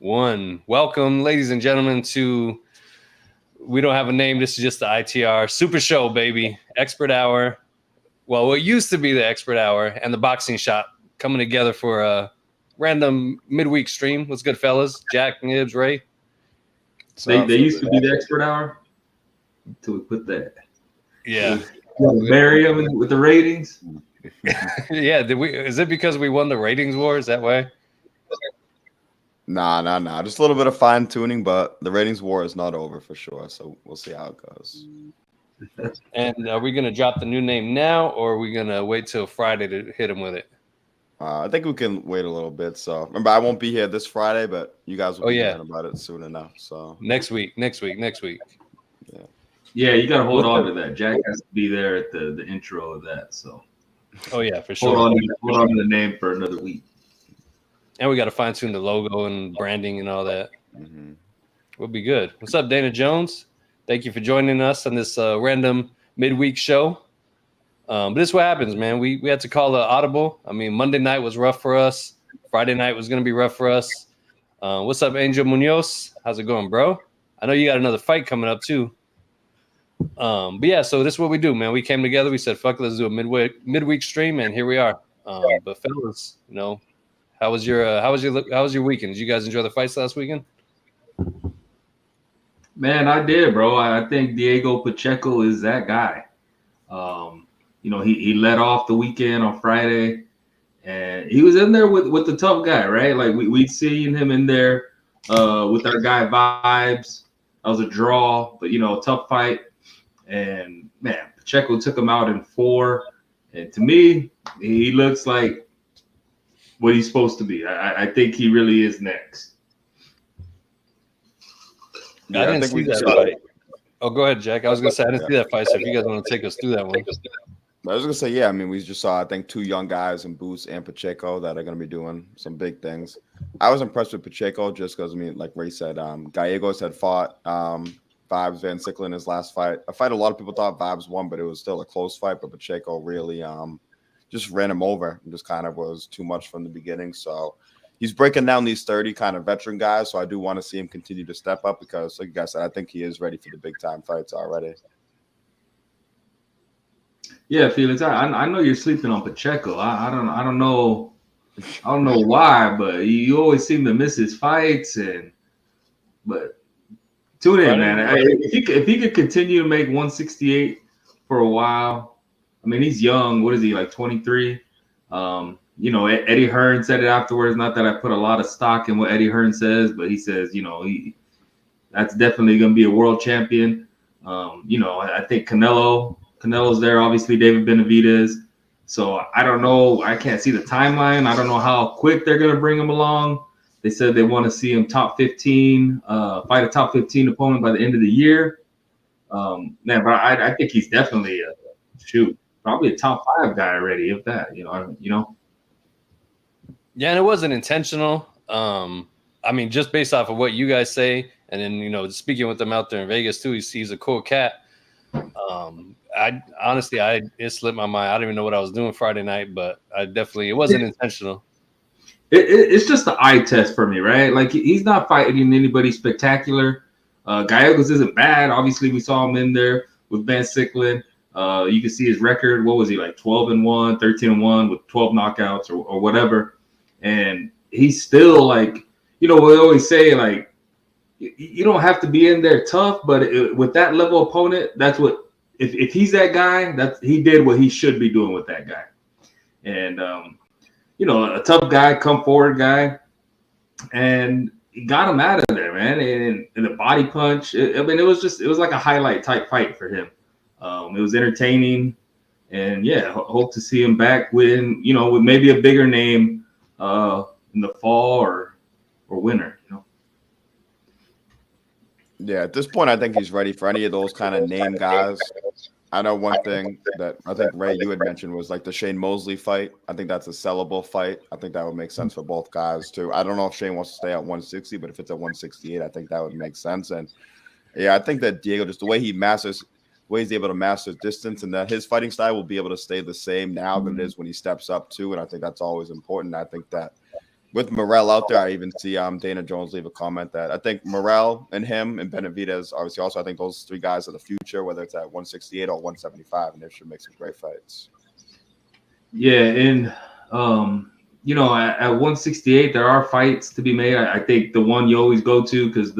One. Welcome, ladies and gentlemen, to we don't have a name. This is just the ITR Supershow, baby. Expert Hour. Well, what used to be the Expert Hour and the Boxing Shop coming together for a random midweek stream. What's good, fellas? Jack, Nibs, Ray. They used to be the expert hour until we put that. Yeah. Bury them with the ratings. Yeah. Is it because we won the ratings war? Is that why? Nah. Just a little bit of fine tuning, but the ratings war is not over for sure. So we'll see how it goes. And are we gonna drop the new name now, or are we gonna wait till Friday to hit him with it? I think we can wait a little bit. So remember, I won't be here this Friday, but you guys will be hearing about it soon enough. So next week. Yeah, you got to hold on to that. Jack has to be there at the intro of that. So. Oh yeah, for sure. Hold on to the name for another week. And we got to fine tune the logo and branding and all that. Mm-hmm. We'll be good. What's up, Dana Jones? Thank you for joining us on this random midweek show. But this is what happens, man. We had to call the audible. I mean, Monday night was rough for us. Friday night was going to be rough for us. What's up, Angel Munoz? How's it going, bro? I know you got another fight coming up too. But yeah, so this is what we do, man. We came together. We said, "Fuck, let's do a midweek stream," and here we are. But fellas, how was your weekend? Did you guys enjoy the fights last weekend? Man, I did, bro. I think Diego Pacheco is that guy. He led off the weekend on Friday, and he was in there with the tough guy, right? Like we'd seen him in there with our guy Vibes. That was a draw, but a tough fight. And man, Pacheco took him out in 4. And to me, he looks like what he's supposed to be. I think he really is next. Yeah, I didn't see that fight. Oh, go ahead, Jack. I was going to say, I didn't see that fight, so if you guys want to take us through that one. I was going to say, yeah, I mean, we just saw, I think, 2 young guys in Boots and Pacheco that are going to be doing some big things. I was impressed with Pacheco just because, I mean, like Ray said, Gallegos had fought Vibes Van Sickle in his last fight. A fight a lot of people thought Vibes won, but it was still a close fight. But Pacheco really just ran him over and just kind of was too much from the beginning. So he's breaking down these 30 kind of veteran guys. So I do want to see him continue to step up because, like you guys said, I think he is ready for the big time fights already. Yeah, Felix, I know you're sleeping on Pacheco. I don't know why, but you always seem to miss his fights. But tune in, man. If he could continue to make 168 for a while, I mean, he's young. What is he, like 23? Eddie Hearn said it afterwards. Not that I put a lot of stock in what Eddie Hearn says, but he says, that's definitely going to be a world champion. I think Canelo's there. Obviously, David Benavidez. So I don't know. I can't see the timeline. I don't know how quick they're going to bring him along. They said they want to see him top 15, fight a top 15 opponent by the end of the year. Man, but I think he's definitely probably a top 5 guy already, if that. Yeah, and it wasn't intentional. I mean, just based off of what you guys say, and then speaking with them out there in Vegas too, he's a cool cat. I honestly, it slipped my mind. I don't even know what I was doing Friday night, but it wasn't intentional. It's just the eye test for me, right? Like he's not fighting anybody spectacular. Gallegos isn't bad. Obviously, we saw him in there with Van Sicklen. You can see his record. What was he, like 12-1, 13-1 with 12 knockouts or whatever. And he's still like, we always say like, you don't have to be in there tough, but with that level opponent, that's what. If he's that guy, he did what he should be doing with that guy. And a tough guy, come forward guy, and he got him out of there, man. And the body punch. It was like a highlight type fight for him. It was entertaining, and yeah, hope to see him back with maybe a bigger name in the fall or winter. Yeah, at this point, I think he's ready for any of those kind of name guys. I know one thing that I think, Ray, you had mentioned was like the Shane Mosley fight. I think that's a sellable fight. I think that would make sense for both guys, too. I don't know if Shane wants to stay at 160, but if it's at 168, I think that would make sense. And, yeah, I think that Diego, just the way he's able to master distance and that his fighting style will be able to stay the same now than it is when he steps up, too. And I think that's always important. I think that with Morrell out there, I even see Dana Jones leave a comment that I think Morrell and him and Benavidez, obviously also I think those three guys are the future, whether it's at 168 or 175, and they should make some great fights. Yeah, and you know, at 168 there are fights to be made. I think the one you always go to because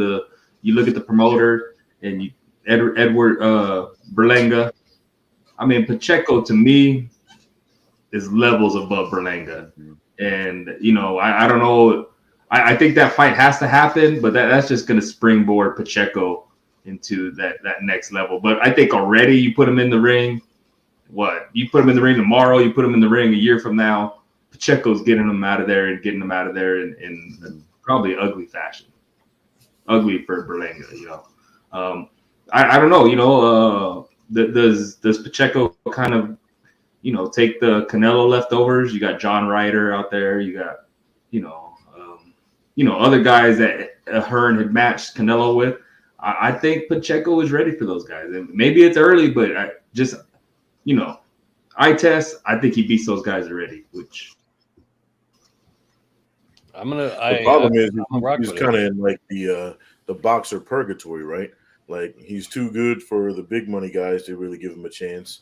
you look at the promoter and Edward Berlanga. I mean, Pacheco to me is levels above Berlanga. And, you know, I don't know. I think that fight has to happen, but that's just going to springboard Pacheco into that next level. But I think already you put him in the ring. You put him in the ring tomorrow, you put him in the ring a year from now, Pacheco's getting him out of there in probably ugly fashion. Ugly for Berlanga, you know. I don't know, you know, does Pacheco kind of, you know, take the Canelo leftovers? You got John Ryder out there. You got, you know, other guys that Hearn had matched Canelo with. I think Pacheco is ready for those guys. And maybe it's early, but you know, eye test, I think he beats those guys already. Which the problem is he's kind of in like the boxer purgatory, right? Like he's too good for the big money guys to really give him a chance.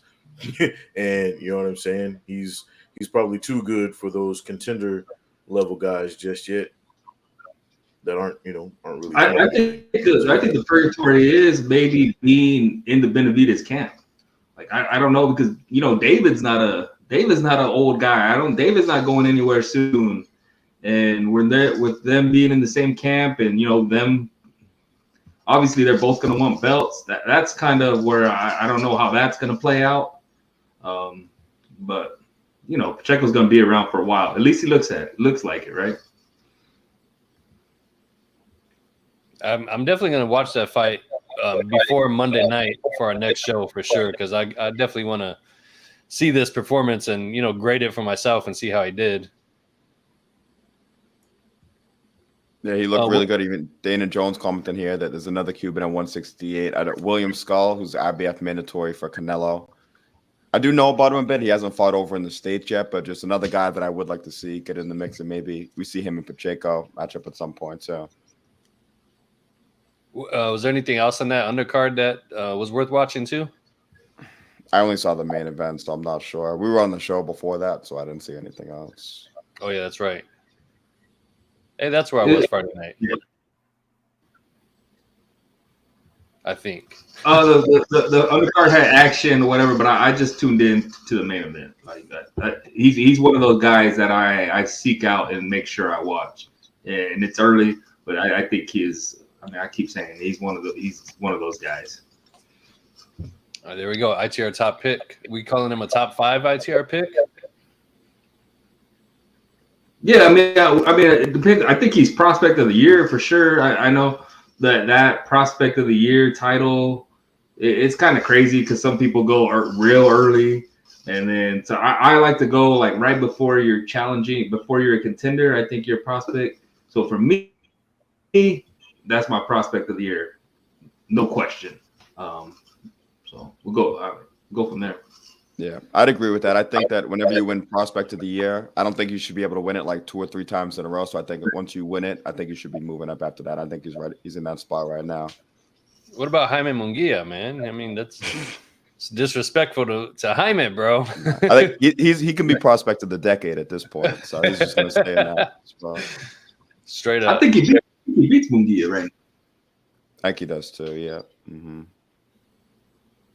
And you know what I'm saying? He's probably too good for those contender level guys just yet that aren't really. I think the purgatory is maybe being in the Benavidez camp. Like I don't know, because you know David's not an old guy. David's not going anywhere soon. And we're there with them being in the same camp, and you know them. Obviously, they're both going to want belts. That's kind of where I don't know how that's going to play out. But you know, Pacheco's going to be around for a while. At least he looks like it, right? I'm definitely going to watch that fight before Monday night for our next show for sure, because I definitely want to see this performance and, you know, grade it for myself and see how he did. Yeah, he looked really good. Even Dana Jones commenting here that there's another Cuban at 168. William Skull, who's IBF mandatory for Canelo. I do know about him a bit. He hasn't fought over in the States yet, but just another guy that I would like to see get in the mix, and maybe we see him and Pacheco match up at some point. So, was there anything else on that undercard that was worth watching too? I only saw the main event, so I'm not sure. We were on the show before that, so I didn't see anything else. Oh yeah, that's right. Hey, that's where I was Friday night. Yeah. I think. The undercard had action or whatever, but I just tuned in to the main event. Like he's one of those guys that I seek out and make sure I watch. And it's early, but I think he is. I mean, I keep saying he's one of those guys. There we go. ITR top pick. We calling him a top 5 ITR pick? Yeah, I mean, it depends. I think he's prospect of the year for sure. I know that prospect of the year title, it's kind of crazy because some people go real early, and then so I like to go like right before you're challenging, before you're a contender. I think you're a prospect. So for me, that's my prospect of the year, no question. So we'll go from there. Yeah, I'd agree with that. I think that whenever you win prospect of the year, I don't think you should be able to win it like 2 or 3 times in a row. So I think once you win it, I think you should be moving up after that. I think he's ready. He's in that spot right now. What about Jaime Munguia, man? I mean, it's disrespectful to Jaime, bro. I think he can be prospect of the decade at this point. So he's just going to stay in that spot. Straight up. I think he beats Munguia, right? I think he does too. Yeah. Mm-hmm.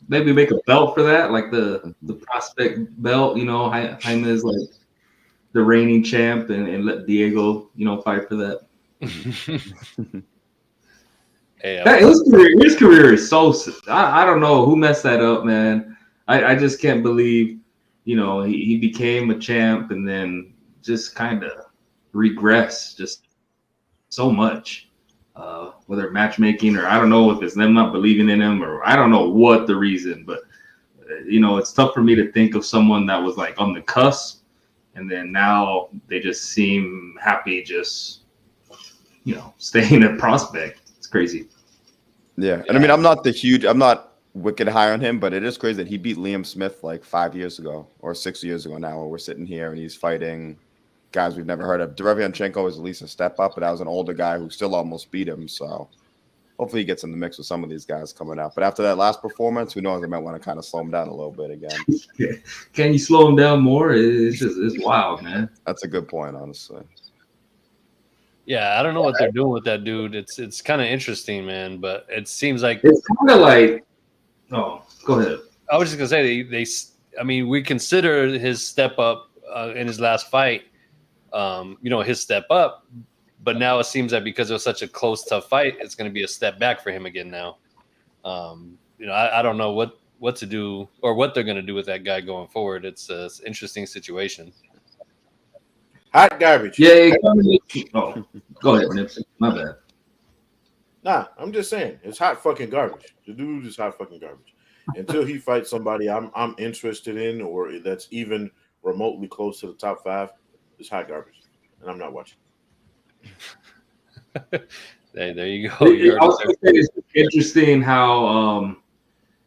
Maybe make a belt for that, like the prospect belt. You know, Jaime is like the reigning champ, and let Diego, you know, fight for that. Hey, his career is so. I don't know who messed that up, man. I just can't believe, you know, he became a champ and then just kind of regressed just so much. Whether matchmaking or I don't know if it's them not believing in him or I don't know what the reason, but you know, it's tough for me to think of someone that was like on the cusp and then now they just seem happy just, you know, staying at prospect. It's crazy. Yeah. And I mean, I'm not wicked high on him, but it is crazy that he beat Liam Smith like 5 years ago or 6 years ago now, where we're sitting here and he's fighting guys we've never heard of. Derevianchenko is at least a step up, but that was an older guy who still almost beat him. So hopefully he gets in the mix with some of these guys coming out. But after that last performance, who knows? They might want to kind of slow him down a little bit again. Can you slow him down more? It's wild, man. That's a good point, honestly. Yeah, I don't know what they're doing with that dude. It's kind of interesting, man. But it seems like it's kind of like. Oh, go ahead. I was just gonna say they I mean, we consider his step up in his last fight, his step up. But now it seems that because it was such a close, tough fight, it's going to be a step back for him again now. I don't know what to do or what they're going to do with that guy going forward. It's an interesting situation. Hot garbage. Yeah. Oh, go ahead, Nipsey. My bad. Nah, I'm just saying it's hot fucking garbage. The dude is hot fucking garbage. Until he fights somebody I'm interested in or that's even remotely close to the top 5, it's hot garbage, and I'm not watching. There you go. It's interesting how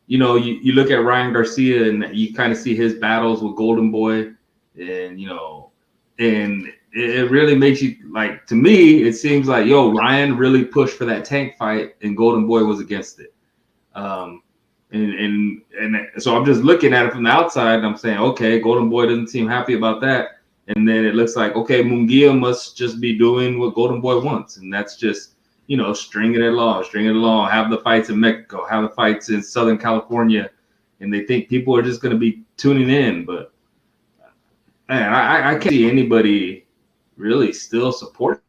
you look at Ryan Garcia and you kind of see his battles with Golden Boy, and and it really makes you like. To me, it seems like Ryan really pushed for that Tank fight, and Golden Boy was against it. And so I'm just looking at it from the outside, and I'm saying, okay, Golden Boy doesn't seem happy about that. And then it looks like, okay, Munguia must just be doing what Golden Boy wants. And that's just, stringing it along, have the fights in Mexico, have the fights in Southern California. And they think people are just going to be tuning in. But, man, I can't see anybody really still supporting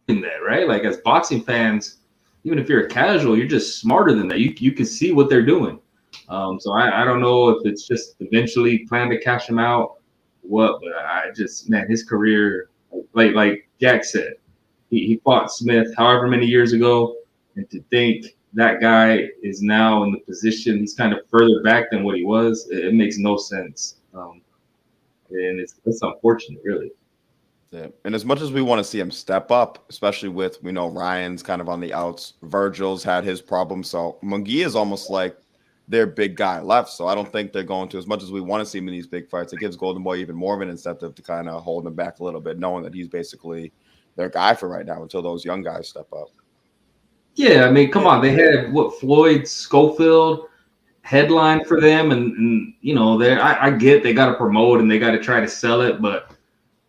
that, right? Like, as boxing fans, even if you're a casual, you're just smarter than that. You can see what they're doing. So I don't know if it's just eventually plan to cash him out. But his career, like Jack said, he fought Smith however many years ago, and to think that guy is now in the position he's kind of further back than what he was, it makes no sense. And it's unfortunate, really. Yeah, and as much as we want to see him step up, especially with Ryan's kind of on the outs, Virgil's had his problems, so Munguia is almost like their big guy left. So I don't think they're going to, as much as we want to see him in these big fights, it gives Golden Boy even more of an incentive to kind of hold him back a little bit, knowing that he's basically their guy for right now until those young guys step up. Yeah, I mean, come on. They had Floyd Schofield headline for them, and I get they got to promote and they got to try to sell it, but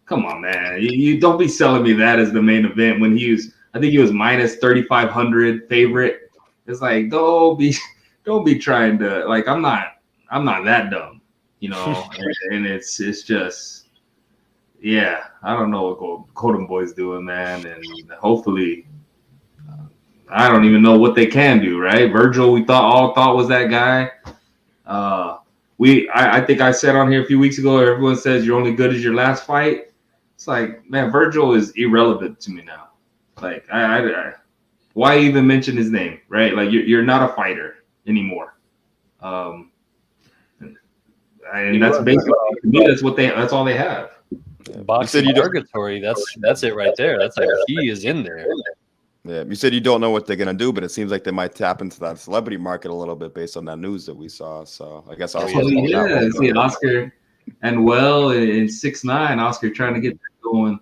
come on, man. You don't be selling me that as the main event when I think he was minus 3,500 favorite. It's like, don't be trying to, like, I'm not that dumb, and it's just, yeah, I don't know what Golden Boy's doing, man. And hopefully, I don't even know what they can do, right? Virgil, we all thought was that guy. I think I said on here a few weeks ago, everyone says you're only good as your last fight. It's like, man, Virgil is irrelevant to me now. Like, why even mention his name, right? Like, you're not a fighter anymore. And that's basically, to me, that's all they have. Boxing purgatory, that's it right there. That's like he is in there. Yeah, you said you don't know what they're gonna do, but it seems like they might tap into that celebrity market a little bit based on that news that we saw. So I guess I'll see Oscar and in 6'9", Oscar trying to get that going.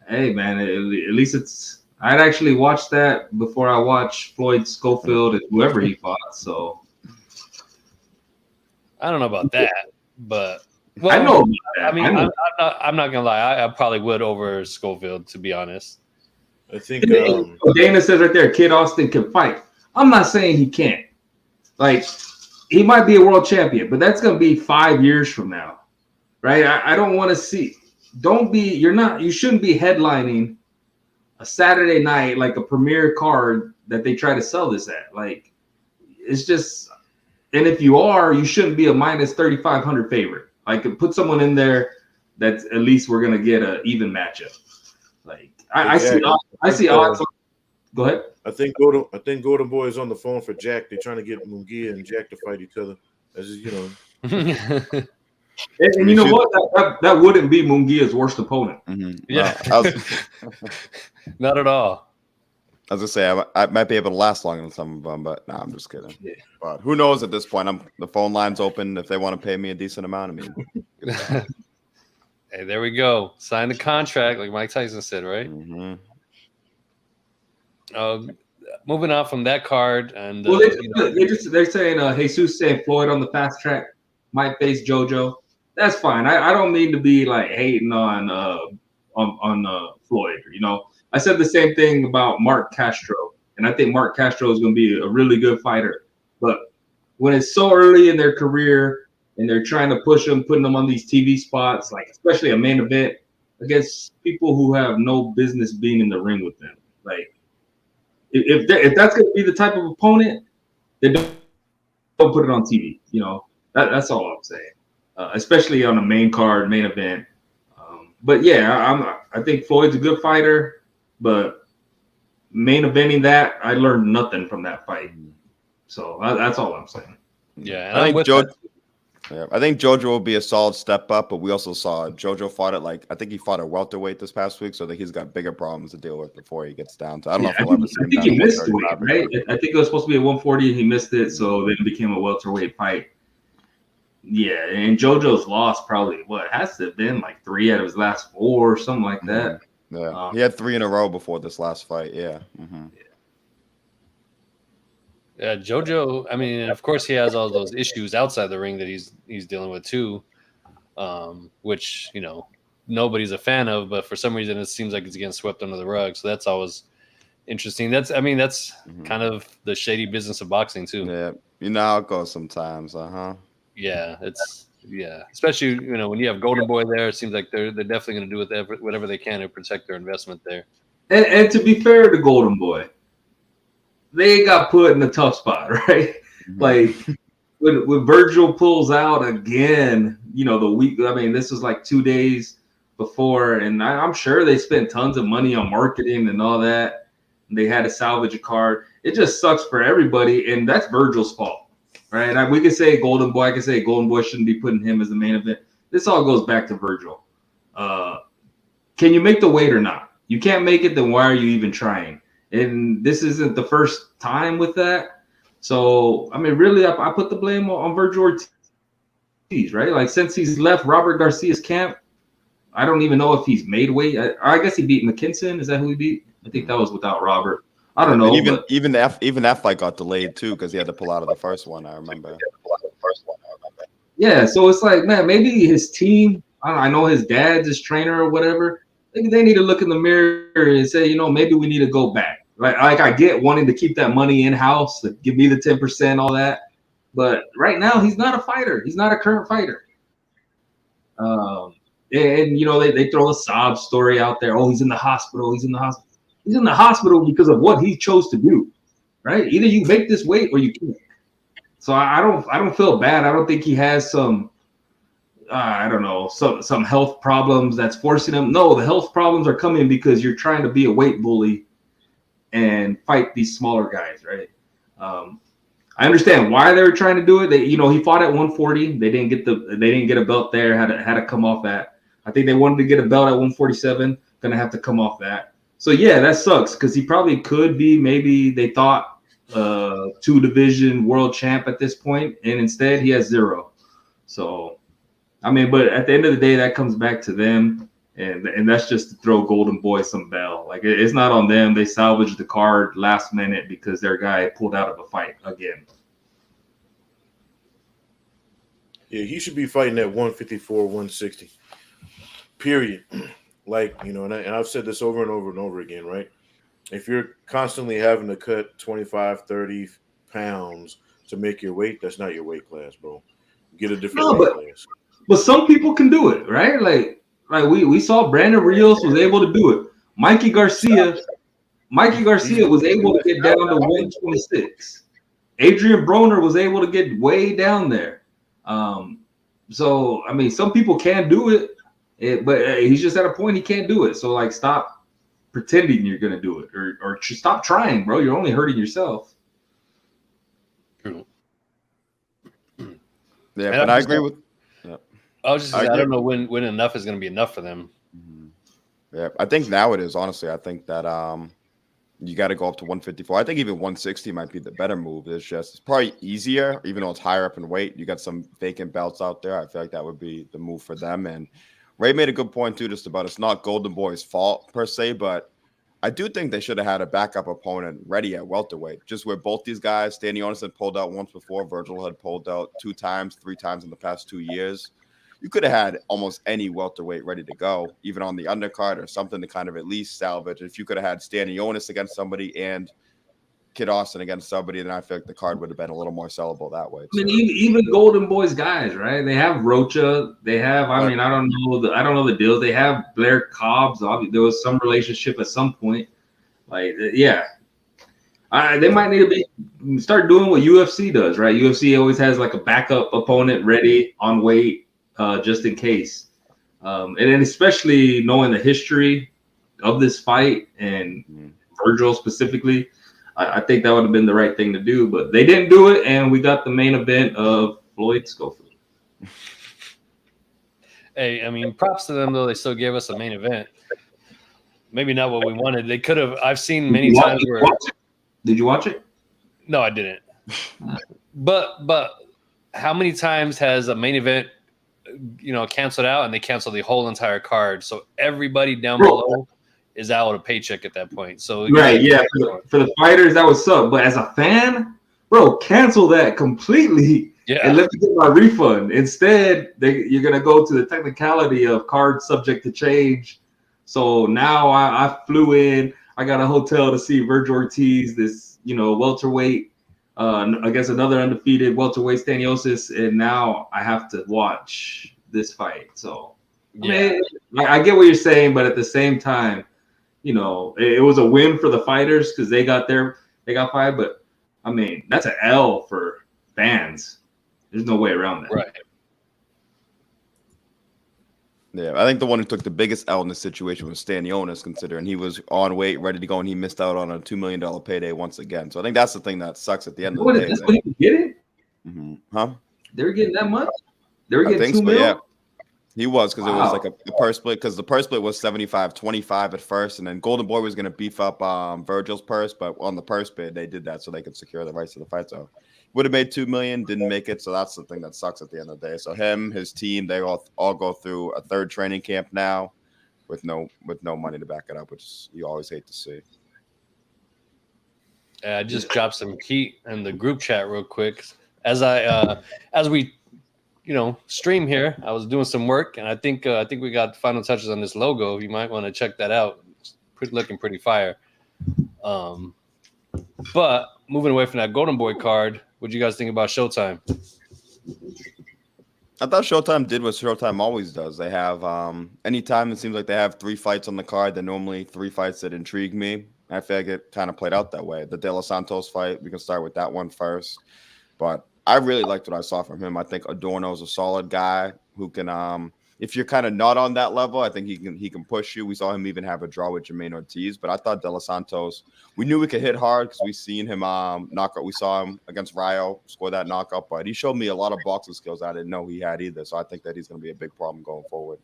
Hey man, at least I'd actually watched that before I watched Floyd Schofield and whoever he fought. So I don't know about that, but I know. I mean, I'm not gonna lie. I probably would over Schofield, to be honest. I think Dana says right there, Kid Austin can fight. I'm not saying he can't. Like, he might be a world champion, but that's gonna be 5 years from now, right? I don't want to see. You shouldn't be headlining a Saturday night like a premier card that they try to sell this at. Like, it's just, and if you are, you shouldn't be a minus 3,500 favorite. Like, put someone in there that's at least we're gonna get an even matchup. Like, I see odds. Go ahead. I think Golden Boy is on the phone for Jack. They're trying to get Munguia and Jack to fight each other. As And you know what? That wouldn't be Munguia's worst opponent. Mm-hmm. Yeah, not at all. I was gonna say I might be able to last longer than some of them, but I'm just kidding. Yeah. But who knows at this point? The phone line's open if they want to pay me a decent amount. I mean, Hey, there we go. Sign the contract, like Mike Tyson said, right? Mm-hmm. Moving on from that card, and well, they're saying Jesus saying Floyd on the fast track might face JoJo. That's fine. I don't mean to be like hating on Floyd. You know, I said the same thing about Mark Castro, and I think Mark Castro is going to be a really good fighter. But when it's so early in their career and they're trying to push them, putting them on these TV spots, like especially a main event against people who have no business being in the ring with them, like. If that's going to be the type of opponent, then don't put it on TV. You know, that's all I'm saying. Especially on a main card, main event. But yeah, I think Floyd's a good fighter, but main eventing that, I learned nothing from that fight. So that's all I'm saying. Yeah, and I think JoJo will be a solid step up, but we also saw JoJo fought I think he fought at welterweight this past week, so I think he's got bigger problems to deal with before he gets down to. I don't know if we'll ever see him. I think he missed weight, right? I think it was supposed to be at 140 and he missed it, so then it became a welterweight fight. Yeah, and JoJo's lost probably what has to have been like 3 out of his last 4 or something like that. Yeah, he had 3 in a row before this last fight. Yeah. Mm-hmm. Yeah, JoJo. I mean, of course, he has all those issues outside the ring that he's dealing with too, which nobody's a fan of. But for some reason, it seems like it's getting swept under the rug. So that's always interesting. That's kind of the shady business of boxing too. Yeah, you know how it goes sometimes. Yeah, especially when you have Golden Boy there. It seems like they're definitely going to do whatever they can to protect their investment there. And to be fair to Golden Boy, they got put in a tough spot, right? Mm-hmm. Like when Virgil pulls out again, the week. I mean, this was like 2 days before, and I'm sure they spent tons of money on marketing and all that. And they had to salvage a card. It just sucks for everybody, and that's Virgil's fault, right? We could say Golden Boy. I could say Golden Boy shouldn't be putting him as the main event. This all goes back to Virgil. Can you make the weight or not? You can't make it, then why are you even trying? And this isn't the first time with that. So, I mean, really, I put the blame on Virgil Ortiz, right? Like, since he's left Robert Garcia's camp, I don't even know if he's made weight. I guess he beat McKinson. Is that who he beat? I think that was without Robert. I don't know. Even that fight got delayed, too, because he had to pull out of the first one, I remember. Yeah, so it's like, man, maybe his team, I know his dad's his trainer or whatever. Maybe they need to look in the mirror and say, maybe we need to go back. Like I get wanting to keep that money in-house, like give me the 10%, all that. But right now, he's not a fighter. He's not a current fighter. And they throw a sob story out there. Oh, he's in the hospital. He's in the hospital. He's in the hospital because of what he chose to do, right? Either you make this weight or you can't. So I don't feel bad. I don't think he has some some health problems that's forcing him. No, the health problems are coming because you're trying to be a weight bully and fight these smaller guys, right? I understand why they were trying to do it. He fought at 140. They didn't get a belt there. Had to come off that. I think they wanted to get a belt at 147. Gonna have to come off that. So yeah, that sucks because he probably could be. Maybe they thought 2-division world champ at this point, and instead he has 0. So, I mean, but at the end of the day, that comes back to them. And that's just to throw Golden Boy some bell. Like, it's not on them. They salvaged the card last minute because their guy pulled out of a fight again. Yeah, he should be fighting at 154, 160. Period. Like, and I've said this over and over and over again, right? If you're constantly having to cut 25, 30 pounds to make your weight, that's not your weight class, bro. Get a different weight class. But some people can do it, right? Like we saw Brandon Rios was able to do it. Mikey Garcia was able to get down to 126. Adrian Broner was able to get way down there. So I mean, some people can do it, but he's just at a point he can't do it. So like, stop pretending you're gonna do it, or stop trying, bro. You're only hurting yourself. True. Yeah, but I agree with. I was just saying, I don't know when enough is going to be enough for them. Yeah, I think now it is. Honestly, I think that you got to go up to 154. I think even 160 might be the better move. It's probably easier, even though it's higher up in weight. You got some vacant belts out there. I feel like that would be the move for them. And Ray made a good point too, just about it's not Golden Boy's fault per se, but I do think they should have had a backup opponent ready at welterweight. Just where both these guys, Stanionis had pulled out once before, Virgil had pulled out 2 times, 3 times in the past 2 years. You could have had almost any welterweight ready to go, even on the undercard or something to kind of at least salvage. If you could have had Stanionis against somebody and Kid Austin against somebody, then I feel like the card would have been a little more sellable that way. I mean, even Golden Boys guys, right? They have Rocha. They have. I mean, I don't know the deals. They have Blair Cobbs. Obviously, there was some relationship at some point. Like, yeah, they might need to start doing what UFC does, right? UFC always has like a backup opponent ready on weight, just in case. And then especially knowing the history of this fight and Virgil specifically. I think that would have been the right thing to do, but they didn't do it, and we got the main event of Floyd Schofield. Hey, I mean, props to them, though. They still gave us a main event. Maybe not what we wanted. They could have. I've seen many times where. Did you watch it? No, I didn't. But how many times has a main event, canceled out and they cancel the whole entire card? So everybody down below is out a paycheck at that point. So right, yeah, for the fighters that would suck, but as a fan, bro, cancel that completely. Yeah, and let me get my refund. Instead, you're gonna go to the technicality of card subject to change. So now I flew in. I got a hotel to see Virgil Ortiz, this welterweight against another undefeated welterweight Stanionis, and now I have to watch this fight. So yeah, I get what you're saying, but at the same time, it was a win for the fighters because they got fired. But I mean, that's an L for fans. There's no way around that. Right. Yeah, I think the one who took the biggest L in this situation was Stanionis, considering he was on weight, ready to go, and he missed out on a $2 million payday once again. So I think that's the thing that sucks at the end of the day. That's what he was getting? Huh? They were getting that much? They were getting $2 million? Yeah. He was, because it was like a purse split, because the purse split was 75-25 at first, and then Golden Boy was going to beef up Virgil's purse, but on the purse bid, they did that so they could secure the rights to the fight. So would have made $2 million, didn't make it, so that's the thing that sucks at the end of the day. So him, his team, they all go through a third training camp now with no money to back it up, which you always hate to see. I just dropped some heat in the group chat real quick as we stream here. I was doing some work, and I think we got final touches on this logo. You might want to check that out. It's looking pretty fire. But moving away from that Golden Boy card, what do you guys think about Showtime? I thought Showtime did what Showtime always does. They have anytime it seems like they have 3 fights on the card, they're normally 3 fights that intrigue me. I feel like it kind of played out that way. The De Los Santos fight, we can start with that one first. But I really liked what I saw from him. I think Adorno's a solid guy who can, if you're kind of not on that level, I think he can push you. We saw him even have a draw with Jermaine Ortiz, but I thought De Los Santos, we knew we could hit hard because we seen him knockout. We saw him against Rayo score that knockout, but he showed me a lot of boxing skills I didn't know he had either. So I think that he's going to be a big problem going forward.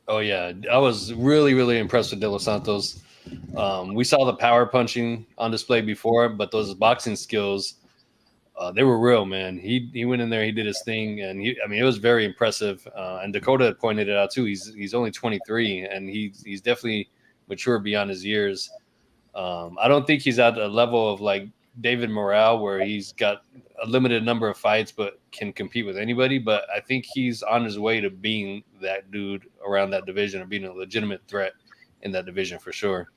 Oh yeah, I was really, really impressed with De Los Santos. We saw the power punching on display before, but those boxing skills, they were real, man. He went in there, he did his thing, and it was very impressive. And Dakota had pointed it out too. He's only 23, and he's definitely mature beyond his years. I don't think he's at a level of like David Morale where he's got a limited number of fights but can compete with anybody. But I think he's on his way to being that dude around that division or being a legitimate threat in that division for sure.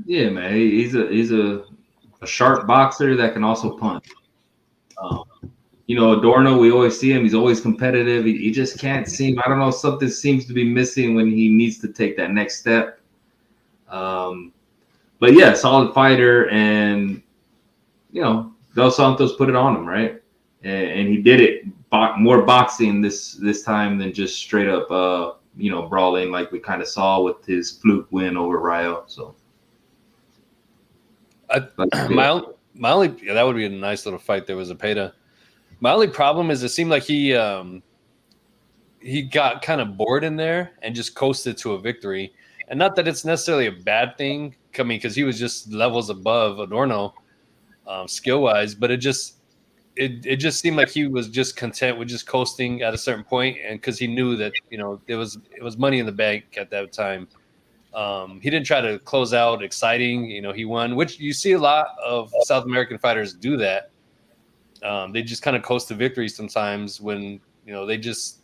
Yeah, man. He's a sharp boxer that can also punch. Adorno, we always see him. He's always competitive. He just can't seem, I don't know, something seems to be missing when he needs to take that next step. But yeah, solid fighter. And, Dos Santos put it on him, right? And he did it more boxing this time than just straight up, brawling like we kind of saw with his fluke win over Rayo. So. My only that would be a nice little fight. There was a Zepeda. My only problem is it seemed like he got kind of bored in there and just coasted to a victory. And not that it's necessarily a bad thing coming because he was just levels above Adorno skill wise, but it just seemed like he was just content with just coasting at a certain point, and because he knew that it was money in the bank at that time. He didn't try to close out exciting. He won, which you see a lot of South American fighters do that. They just kind of coast to victory sometimes when they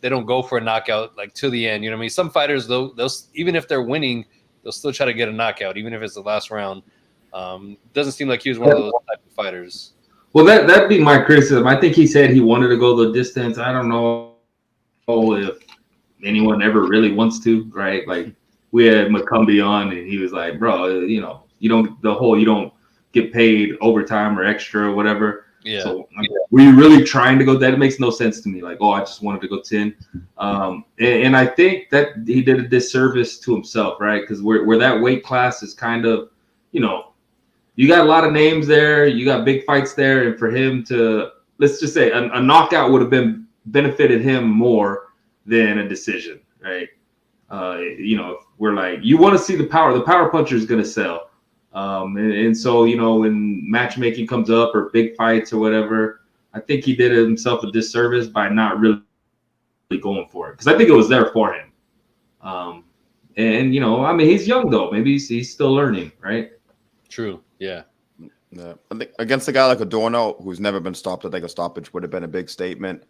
don't go for a knockout like to the end. You know what I mean? Some fighters they'll even if they're winning, they'll still try to get a knockout even if it's the last round. Doesn't seem like he was one of those type of fighters. Well, that'd be my criticism. I think he said he wanted to go the distance. I don't know if anyone ever really wants to, right? Like we had McCumbee on, and he was like, "Bro, you don't get paid overtime or extra or whatever." Yeah. So were you really trying to go? That makes no sense to me. Like, I just wanted to go 10. And I think that he did a disservice to himself, right? Because where that weight class is kind of, you got a lot of names there, you got big fights there, and for him to, let's just say, a knockout would have benefited him more than a decision, right? If we're like, you want to see the power puncher is going to sell. And so, when matchmaking comes up or big fights or whatever, I think he did himself a disservice by not really going for it. Because I think it was there for him. He's young, though. Maybe he's still learning, right? True. Yeah. Yeah. I think against a guy like Adorno, who's never been stopped, I think a stoppage would have been a big statement.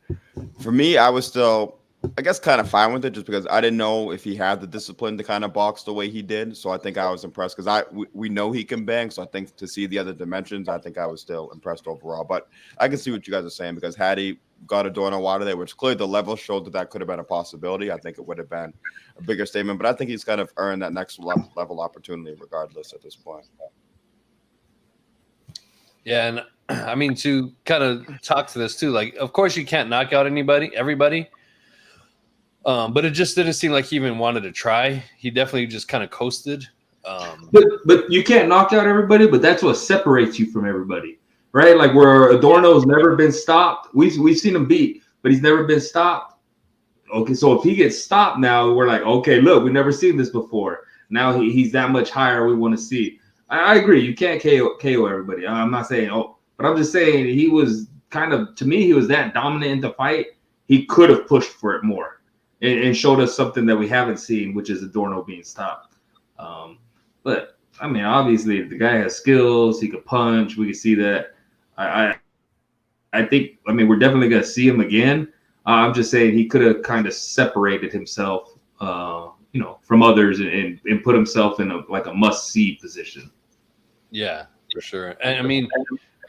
For me, I was still, I guess, kind of fine with it just because I didn't know if he had the discipline to kind of box the way he did. So I think I was impressed because we know he can bang. So I think to see the other dimensions, I think I was still impressed overall. But I can see what you guys are saying because had he got Adorno out of there, which clearly the level showed that could have been a possibility, I think it would have been a bigger statement. But I think he's kind of earned that next level opportunity regardless at this point. Yeah, and I mean, to kind of talk to this too, like, of course you can't knock out everybody. But it just didn't seem like he even wanted to try. He definitely just kind of coasted. But you can't knock out everybody, but that's what separates you from everybody, right? Like where Adorno's never been stopped. We've seen him beat, but he's never been stopped. Okay, so if he gets stopped now, we're like, okay, look, we've never seen this before. Now he's that much higher. We want to see. I agree. You can't KO everybody. I'm not saying, but I'm just saying he was to me, he was that dominant in the fight. He could have pushed for it more and showed us something that we haven't seen, which is Adorno being stopped. But I mean, obviously the guy has skills. He could punch. We can see that. I think, we're definitely going to see him again. I'm just saying he could have kind of separated himself, from others and put himself in a must-see position. Yeah, for sure. And I mean,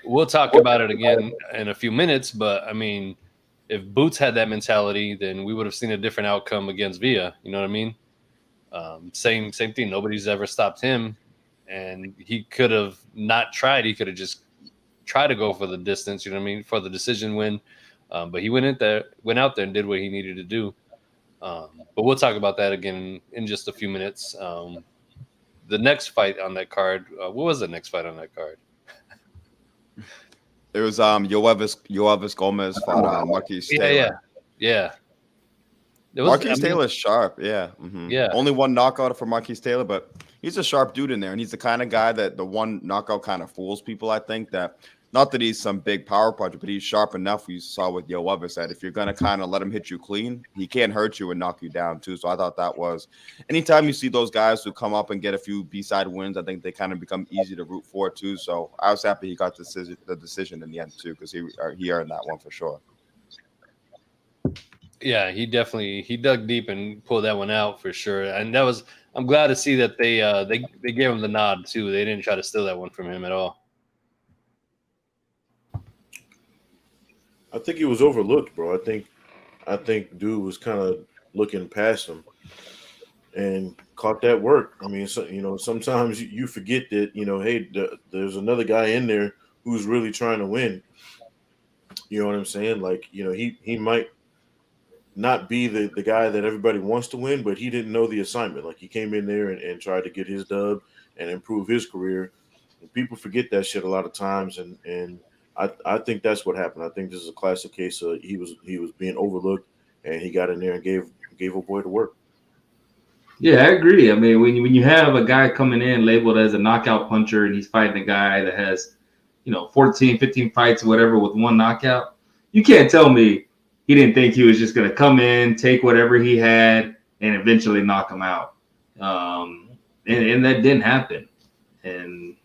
we'll talk about it again in a few minutes, but I mean, if Boots had that mentality, then we would have seen a different outcome against Villa. You know what I mean? Same thing. Nobody's ever stopped him, and he could have not tried. He could have just tried to go for the distance. You know what I mean? For the decision win, but he went out there and did what he needed to do. But we'll talk about that again in just a few minutes. The next fight on that card. What was the next fight on that card? It was Yoelvis Gomez fought Marquise Taylor. Yeah. Marquise Taylor's sharp. Yeah. Mm-hmm. Yeah. Only one knockout for Marquise Taylor, but he's a sharp dude in there, and he's the kind of guy that the one knockout kind of fools people. I think that. Not that he's some big power puncher, but he's sharp enough. You saw with Yoelvis that if you're going to kind of let him hit you clean, he can't hurt you and knock you down too. So I thought that was anytime you see those guys who come up and get a few B-side wins, I think they kind of become easy to root for too. So I was happy he got the decision in the end too, because he earned that one for sure. Yeah, he dug deep and pulled that one out for sure. And I'm glad to see that they gave him the nod too. They didn't try to steal that one from him at all. I think he was overlooked, bro. I think dude was kind of looking past him and caught that work. I mean, so, sometimes you forget that, hey, there's another guy in there who's really trying to win. You know what I'm saying? Like, he might not be the guy that everybody wants to win, but he didn't know the assignment. Like, he came in there and tried to get his dub and improve his career. And people forget that shit a lot of times, and I think that's what happened. I think this is a classic case of he was being overlooked, and he got in there and gave a boy to work. Yeah, I agree. When you have a guy coming in labeled as a knockout puncher, and he's fighting a guy that has, 14, 15 fights or whatever with one knockout. You can't tell me he didn't think he was just going to come in, take whatever he had, and eventually knock him out. And that didn't happen. And,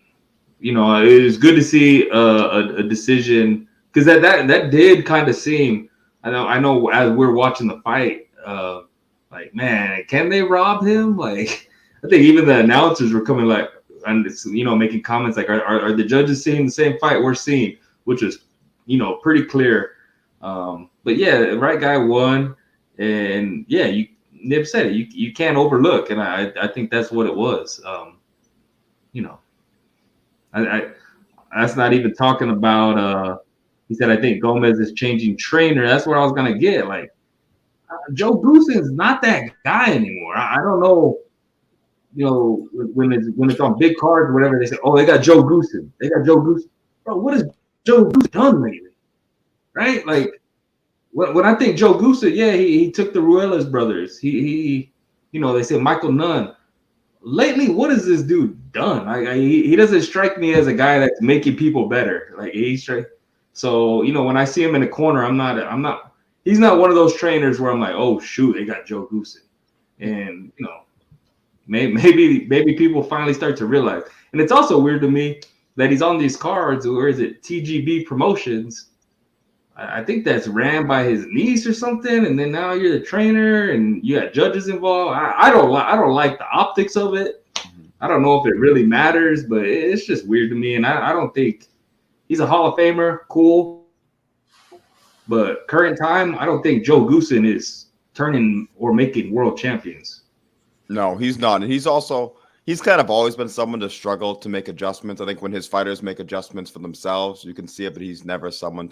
it was good to see a decision, because that did kind of seem, I know as we're watching the fight, like, man, can they rob him? Like, I think even the announcers were coming like, and making comments like, are the judges seeing the same fight we're seeing? Which is, pretty clear. But yeah, the right guy won, and yeah, Nib said it. You can't overlook, and I think that's what it was. That's not even talking about. He said, I think Gomez is changing trainer. That's what I was gonna get. Like, Joe Goosen's not that guy anymore. I don't know. When it's on big cards or whatever, they say, oh, they got Joe Goosen. They got Joe Goosen. Bro, what has Joe Goosen done lately? Right? Like, when I think Joe Goosen, yeah, he took the Ruelas brothers. He they say Michael Nunn. Lately, what has this dude done? He doesn't strike me as a guy that's making people better. Like, so when I see him in the corner, I'm not. He's not one of those trainers where I'm like, oh shoot, they got Joe Goosen, and maybe people finally start to realize. And it's also weird to me that he's on these cards, or is it TGB Promotions? I think that's ran by his niece or something, and then now you're the trainer and you got judges involved. I don't like the optics of it. I don't know if it really matters, but it's just weird to me. And I don't think he's a Hall of Famer. Cool. But current time, I don't think Joe Goosen is turning or making world champions. No, he's not. And he's kind of always been someone to struggle to make adjustments. I think when his fighters make adjustments for themselves, you can see it, but he's never someone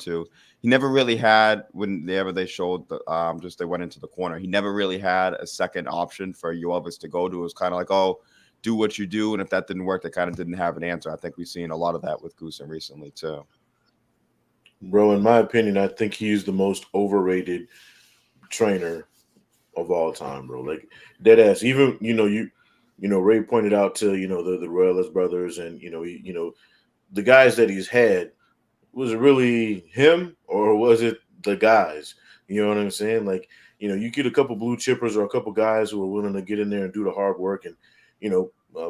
he never really had, whenever they showed they went into the corner, he never really had a second option for Elvis to go to. It was kind of like, oh, do what you do. And if that didn't work, they kind of didn't have an answer. I think we've seen a lot of that with Goosen recently too. Bro, in my opinion, I think he's the most overrated trainer of all time, bro. Like, dead ass. Even, Ray pointed out to, the Ruelas brothers and, the guys that he's had. Was it really him or was it the guys? You know what I'm saying? Like, you get a couple blue chippers or a couple guys who are willing to get in there and do the hard work and,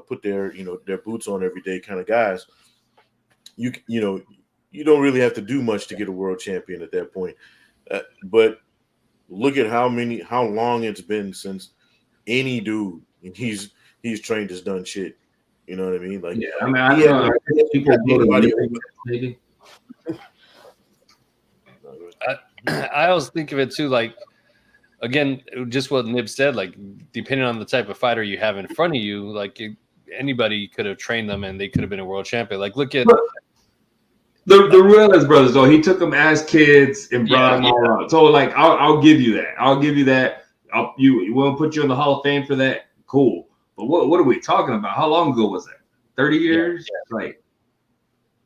put their boots on every day kind of guys. You don't really have to do much to get a world champion at that point. But look at how long it's been since any dude he's trained has done shit. You know what I mean? Like, yeah, I mean, I don't know. People maybe. I always think of it too, like, again, just what Nib said, like, depending on the type of fighter you have in front of you, like, anybody could have trained them and they could have been a world champion. Like, look at the Ruelas brothers, though. He took them as kids and brought them all up. So, like, I'll give you that. I'll give you that. You want to put you in the Hall of Fame for that? Cool. But what are we talking about? How long ago was that? 30 years? Yeah. Like,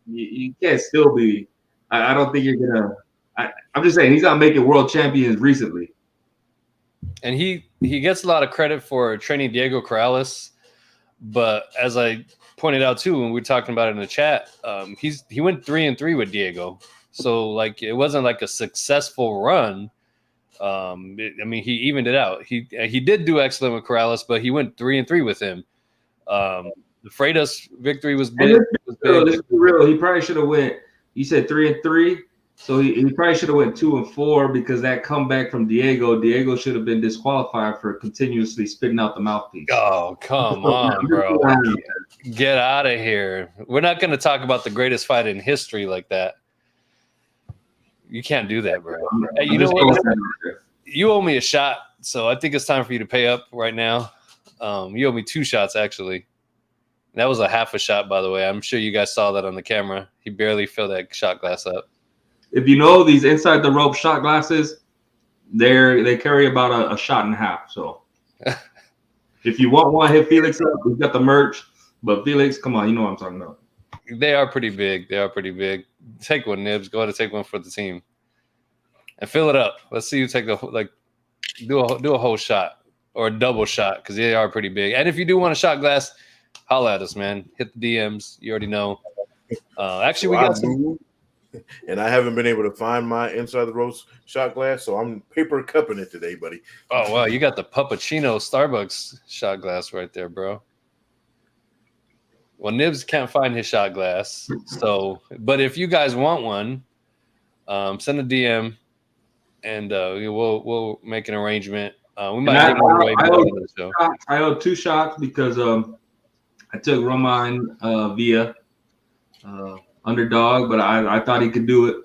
you can't still be. I don't think you're gonna. I'm just saying he's not making world champions recently. And he gets a lot of credit for training Diego Corrales, but as I pointed out too when we were talking about it in the chat, he went 3-3 with Diego, so like it wasn't like a successful run. He evened it out. He did do excellent with Corrales, but he went 3-3 with him. The Freitas victory was big. This is real. He probably should have went. You said 3-3. So he probably should have went 2-4 because that comeback from Diego should have been disqualified for continuously spitting out the mouthpiece. Oh, come on, bro. Get out of here. We're not going to talk about the greatest fight in history like that. You can't do that, bro. Hey, you know what? You owe me a shot, so I think it's time for you to pay up right now. You owe me 2 shots, actually. That was a half a shot, by the way. I'm sure you guys saw that on the camera. He barely filled that shot glass up. If you know these inside the rope shot glasses, they carry about a shot and a half. So if you want one, hit Felix up. We've got the merch. But Felix, come on, you know what I'm talking about. They are pretty big. Take one, Nibs. Go ahead and take one for the team. And fill it up. Let's see you take do a whole shot or a double shot because they are pretty big. And if you do want a shot glass, holla at us, man. Hit the DMs. You already know. Actually, So we I got some. moved, and I haven't been able to find my inside the ropes shot glass, so I'm paper cupping it today, buddy. Oh wow, you got the Puppuccino Starbucks shot glass right there, bro. Well, Nibs can't find his shot glass, so but if you guys want one, send a DM and we'll make an arrangement. We And might give one away I before owe the end of the show. I owe 2 shots because I took Roman via underdog, but I thought he could do it.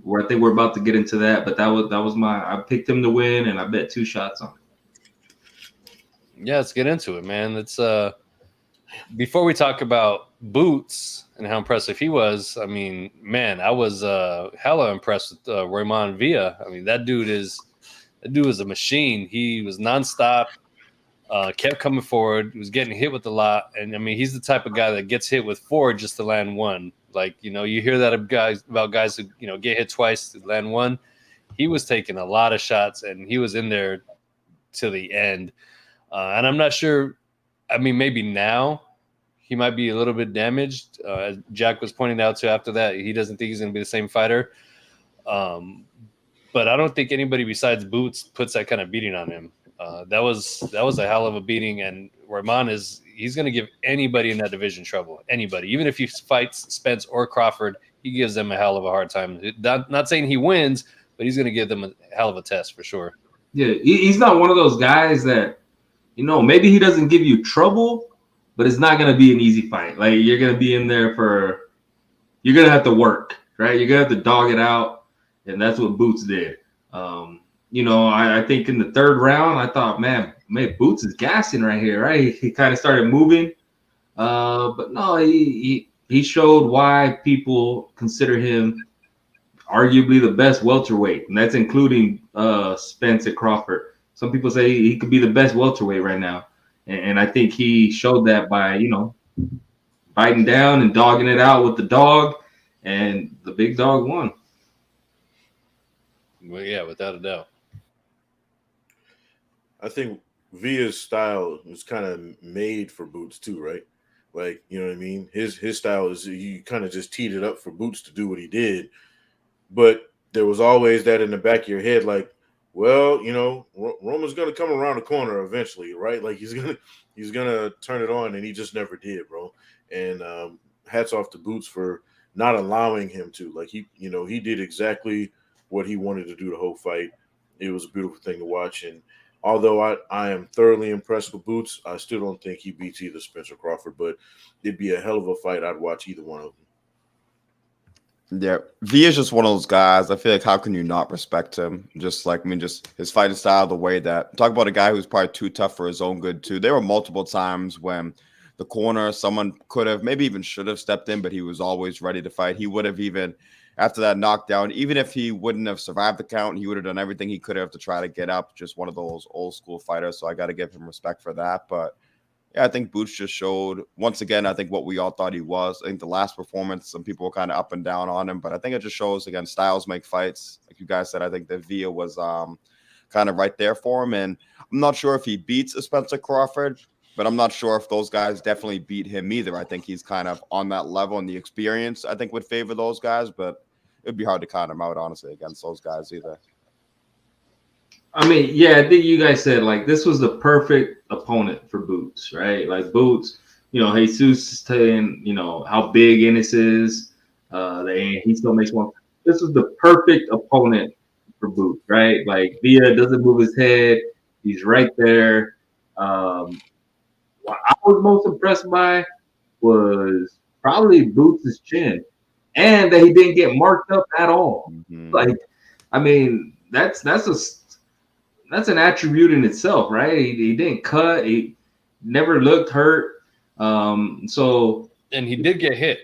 Where I think we're about to get into that, but that was I picked him to win, and I bet 2 shots on it. Yeah, let's get into it, man. Let's before we talk about Boots and how impressive he was. I mean, man, I was hella impressed with Roman Villa. I mean, that dude is a machine. He was nonstop. Kept coming forward. He was getting hit with a lot, and I mean, he's the type of guy that gets hit with 4 just to land 1. Like, you hear that about guys who get hit twice to land 1. He was taking a lot of shots, and he was in there to the end. And I'm not sure. I mean, maybe now he might be a little bit damaged. As Jack was pointing out to after that, he doesn't think he's going to be the same fighter. But I don't think anybody besides Boots puts that kind of beating on him. That was a hell of a beating, and Roman he's going to give anybody in that division trouble. Anybody, even if he fights Spence or Crawford, he gives them a hell of a hard time. Not saying he wins, but he's going to give them a hell of a test for sure. Yeah, he's not one of those guys that maybe he doesn't give you trouble, but it's not going to be an easy fight. Like, you're going to be in there you're going to have to work, right? You're going to have to dog it out, and that's what Boots did. I think in the 3rd round, I thought, man, Boots is gassing right here, right? He kind of started moving, but no, he showed why people consider him arguably the best welterweight, and that's including Spence and Crawford. Some people say he could be the best welterweight right now, and I think he showed that by biting down and dogging it out with the dog, and the big dog won. Well, yeah, without a doubt. I think Villa's style was kind of made for Boots too, right? Like, you know what I mean? His style is he kind of just teed it up for Boots to do what he did. But there was always that in the back of your head, like, well, Roman's gonna come around the corner eventually, right? Like he's gonna turn it on, and he just never did, bro. And hats off to Boots for not allowing him to. Like he did exactly what he wanted to do the whole fight. It was a beautiful thing to watch. And although I am thoroughly impressed with Boots, I still don't think he beats either Spencer Crawford, but it'd be a hell of a fight. I'd watch either one of them. Yeah, V is just one of those guys. I feel like how can you not respect him? Just his fighting style, the way that talk about a guy who's probably too tough for his own good too. There were multiple times when the corner, someone could have, maybe even should have stepped in, but he was always ready to fight. He would have even, after that knockdown, even if he wouldn't have survived the count, he would have done everything he could have to try to get up. Just one of those old school fighters. So I got to give him respect for that. But yeah, I think Boots just showed, once again, I think what we all thought he was. I think the last performance, some people were kind of up and down on him, but I think it just shows, again, styles make fights. Like you guys said, I think that Villa was kind of right there for him. And I'm not sure if he beats a Spencer Crawford, but I'm not sure if those guys definitely beat him either. I think he's kind of on that level, and the experience, I think, would favor those guys, but it'd be hard to count him out, honestly, against those guys either. I mean, yeah, I think you guys said, like, this was the perfect opponent for Boots, right? Like, Boots, Jesus is saying, how big Ennis is. He still makes one. This was the perfect opponent for Boots, right? Like, Villa doesn't move his head. He's right there. What I was most impressed by was probably Boots' chin, and that he didn't get marked up at all. Mm-hmm. Like, I mean, that's an attribute in itself, right? He didn't cut. He never looked hurt. And he did get hit.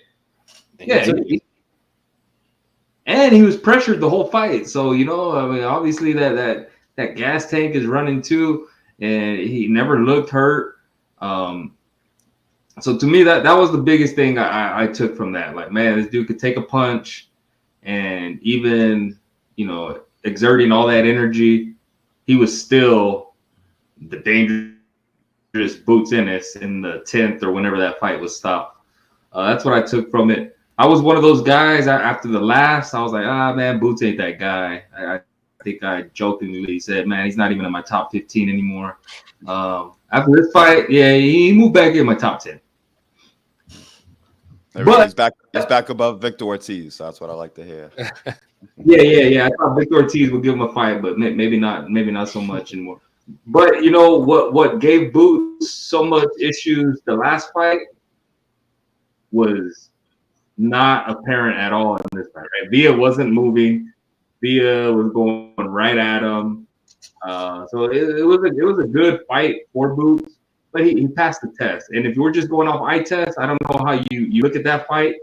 And he was pressured the whole fight. So, I mean, obviously that gas tank is running too, and he never looked hurt. So to me, that was the biggest thing I took from that. Like, man, this dude could take a punch, and even, exerting all that energy, he was still the dangerous Boots Ennis in the 10th or whenever that fight was stopped. That's what I took from it. I was one of those guys after the last. I was like, man, Boots ain't that guy. I think I jokingly said, man, he's not even in my top 15 anymore. After this fight, yeah, he moved back in my top 10. But he's back above Victor Ortiz. So that's what I like to hear. Yeah. I thought Victor Ortiz would give him a fight, but maybe not so much anymore. But you know what gave Boots so much issues the last fight was not apparent at all in this fight. Right? Villa wasn't moving. Villa was going right at him. So it was a good fight for Boots, but he passed the test. And if you were just going off eye test, I don't know how you look at that fight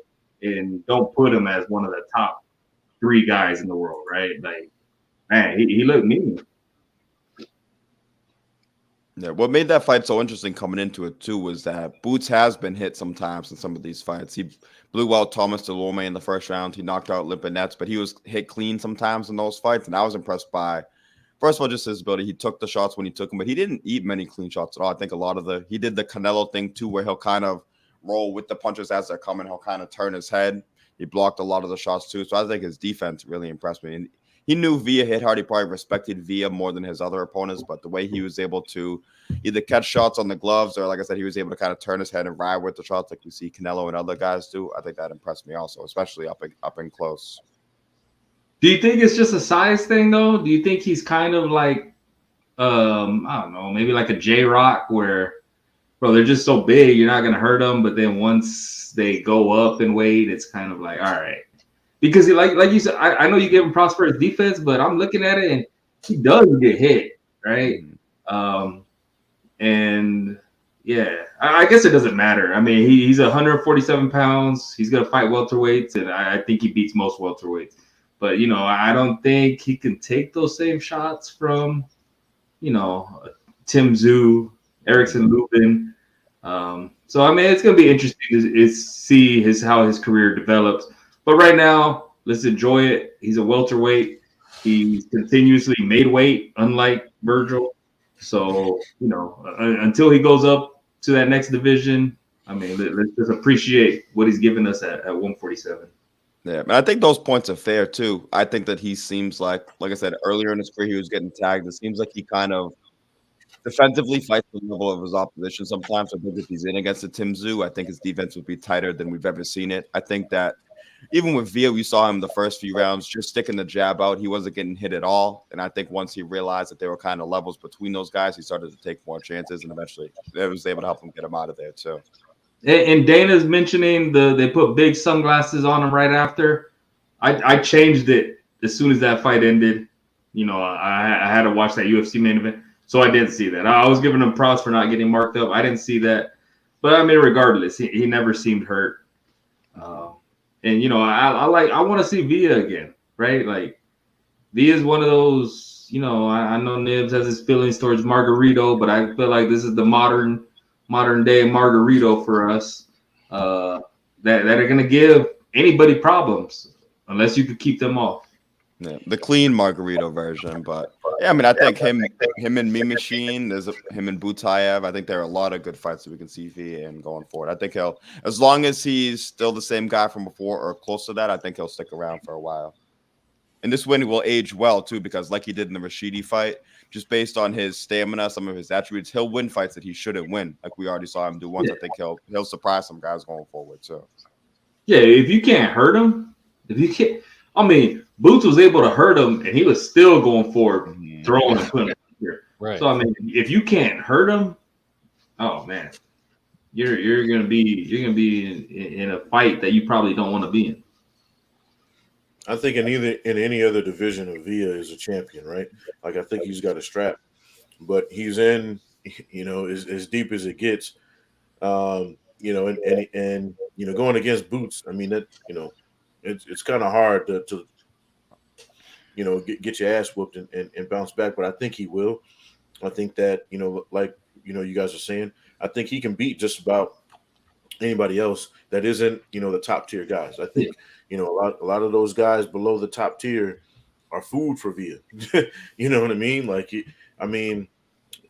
and don't put him as one of the top 3 guys in the world, right? Like, man, he looked mean. Yeah, what made that fight so interesting coming into it too was that Boots has been hit sometimes in some of these fights. He blew out Thomas Delorme in the first round. He knocked out Lipinets, but he was hit clean sometimes in those fights. And I was impressed by, first of all, just his ability. He took the shots when he took them, but he didn't eat many clean shots at all. I think he did the Canelo thing too, where he'll kind of roll with the punches as they're coming. He'll kind of turn his head. He blocked a lot of the shots too. So I think his defense really impressed me. And he knew Villa hit hard. He probably respected Villa more than his other opponents, but the way he was able to either catch shots on the gloves or, like I said, he was able to kind of turn his head and ride with the shots like we see Canelo and other guys do. I think that impressed me also, especially up and close. Do you think it's just a size thing, though? Do you think he's kind of like, I don't know, maybe like a J-Rock where, bro, they're just so big, you're not going to hurt them, but then once they go up in weight, it's kind of like, all right. Because like you said, I know you give him props for his defense, but I'm looking at it and he does get hit, right? And yeah, I guess it doesn't matter. I mean, he's 147 pounds. He's gonna fight welterweights, and I think he beats most welterweights. But you know, I don't think he can take those same shots from, you know, Tim Tszyu, Erickson Lubin. So I mean, it's gonna be interesting to see how his career develops. But right now, let's enjoy it. He's a welterweight. He's continuously made weight, unlike Virgil. So, you know, until he goes up to that next division, I mean, let's just appreciate what he's given us at 147. Yeah, and I think those points are fair too. I think that he seems like I said earlier in his career, he was getting tagged. It seems like he kind of defensively fights the level of his opposition sometimes. I think if he's in against the Tim Tszyu, I think his defense would be tighter than we've ever seen it. I think that even with Villa, we saw him the first few rounds just sticking the jab out. He wasn't getting hit at all. And I think once he realized that there were kind of levels between those guys, he started to take more chances, and eventually it was able to help him get him out of there too. And Dana's mentioning they put big sunglasses on him right after. I changed it as soon as that fight ended. You know, I had to watch that UFC main event, so I didn't see that. I was giving him props for not getting marked up. I didn't see that, but I mean, regardless, he never seemed hurt. And you know, I want to see Villa again, right? Like Villa is one of those. You know, I know Nibs has his feelings towards Margarito, but I feel like this is the modern day Margarito for us. That are gonna give anybody problems unless you could keep them off. Yeah, the clean Margarito version, but yeah, I mean, I think him and Me Machine, him and Butayev. I think there are a lot of good fights that we can see Villa in going forward. I think he'll, as long as he's still the same guy from before or close to that, I think he'll stick around for a while. And this win will age well too, because like he did in the Rashidi fight, just based on his stamina, some of his attributes, he'll win fights that he shouldn't win. Like we already saw him do once. Yeah. I think he'll surprise some guys going forward too. Yeah, if you can't hurt him, I mean, Boots was able to hurt him, and he was still going forward, throwing and putting him here. Right. So I mean, if you can't hurt him, oh man, you're gonna be in a fight that you probably don't want to be in. I think in any other division of Villa is a champion, right? Like I think he's got a strap, but he's in, you know, as deep as it gets, you know, and you know, going against Boots. I mean that, you know, it's kind of hard to you know, get your ass whooped and bounce back, but I think he will. I think that, you know, like, you know, you guys are saying, I think he can beat just about anybody else that isn't, you know, the top tier guys. I think, you know, a lot of those guys below the top tier are food for Villa. You know what I mean? Like, I mean,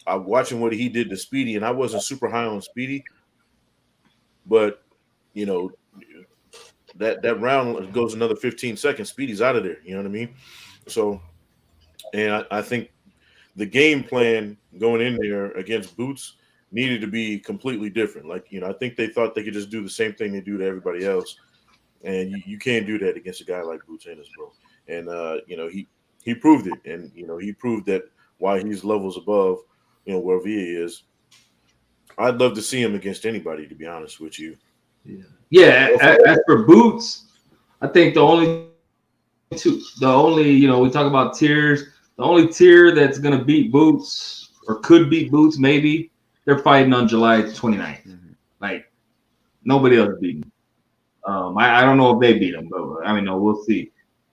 I'm watching what he did to Speedy, and I wasn't super high on Speedy, but, you know, that round goes another 15 seconds. Speedy's out of there. You know what I mean? So, and I think the game plan going in there against Boots needed to be completely different. Like, I think they thought they could just do the same thing they do to everybody else. And you can't do that against a guy like Boots Ennis, bro. And he proved it, and he proved that why he's levels above where VA is. I'd love to see him against anybody, to be honest with you. Yeah. As for Boots, I think the only we talk about tiers. The only tier that's gonna beat Boots or could beat Boots, maybe they're fighting on July 29th. Mm-hmm. Like nobody else beat him. I don't know if they beat him, but I mean, no, we'll see.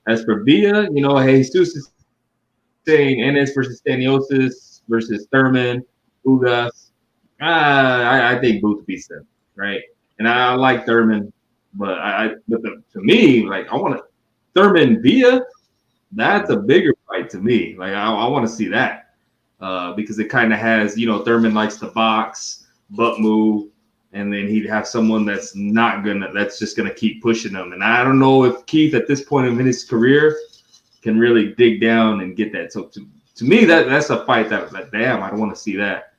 As for Villa, Jesus is saying Ennis versus Staniosis versus Thurman, Ugas. I think Boots beats them, right? And I like Thurman, but to me, like I want to Thurman Villa. That's a bigger fight to me. Like I want to see that because it kind of has, Thurman likes to box, butt move. And then he'd have someone that's just gonna keep pushing him. And I don't know if Keith at this point in his career can really dig down and get that. So to me, that's a fight that like, damn, I don't want to see that.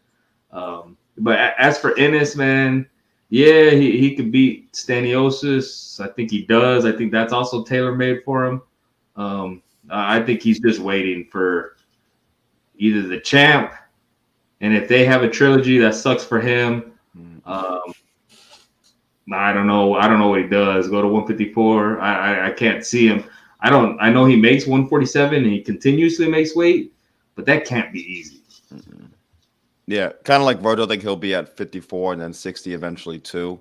But as for Ennis, man, yeah, he could beat Staniosis. I think he does. I think that's also tailor-made for him. I think he's just waiting for either the champ, and if they have a trilogy, that sucks for him. I don't know what he does. Go to 154. I can't see him. I know he makes 147 and he continuously makes weight, but that can't be easy. Mm-hmm. Yeah, kind of like Virgil. I think he'll be at 54 and then 60 eventually too.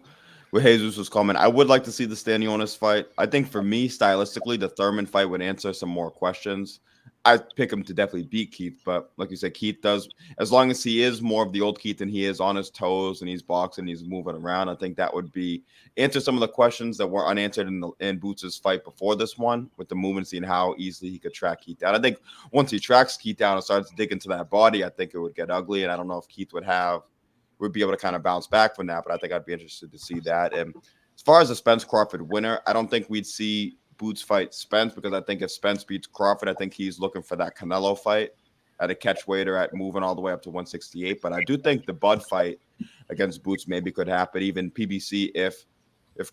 With Jesus' comment, I would like to see the Stanionis fight. I think for me, stylistically, the Thurman fight would answer some more questions. I pick him to definitely beat Keith, but like you said, Keith does, as long as he is more of the old Keith and he is on his toes and he's boxing, he's moving around. I think that would be answer some of the questions that were unanswered in Boots' fight before this one with the movement, seeing how easily he could track Keith down. I think once he tracks Keith down and starts digging into that body, I think it would get ugly. And I don't know if Keith would be able to kind of bounce back from that, but I think I'd be interested to see that. And as far as the Spence Crawford winner, I don't think we'd see Boots fight Spence because I think if Spence beats Crawford, I think he's looking for that Canelo fight at a catch weight or at moving all the way up to 168. But I do think the Bud fight against Boots maybe could happen. Even PBC, if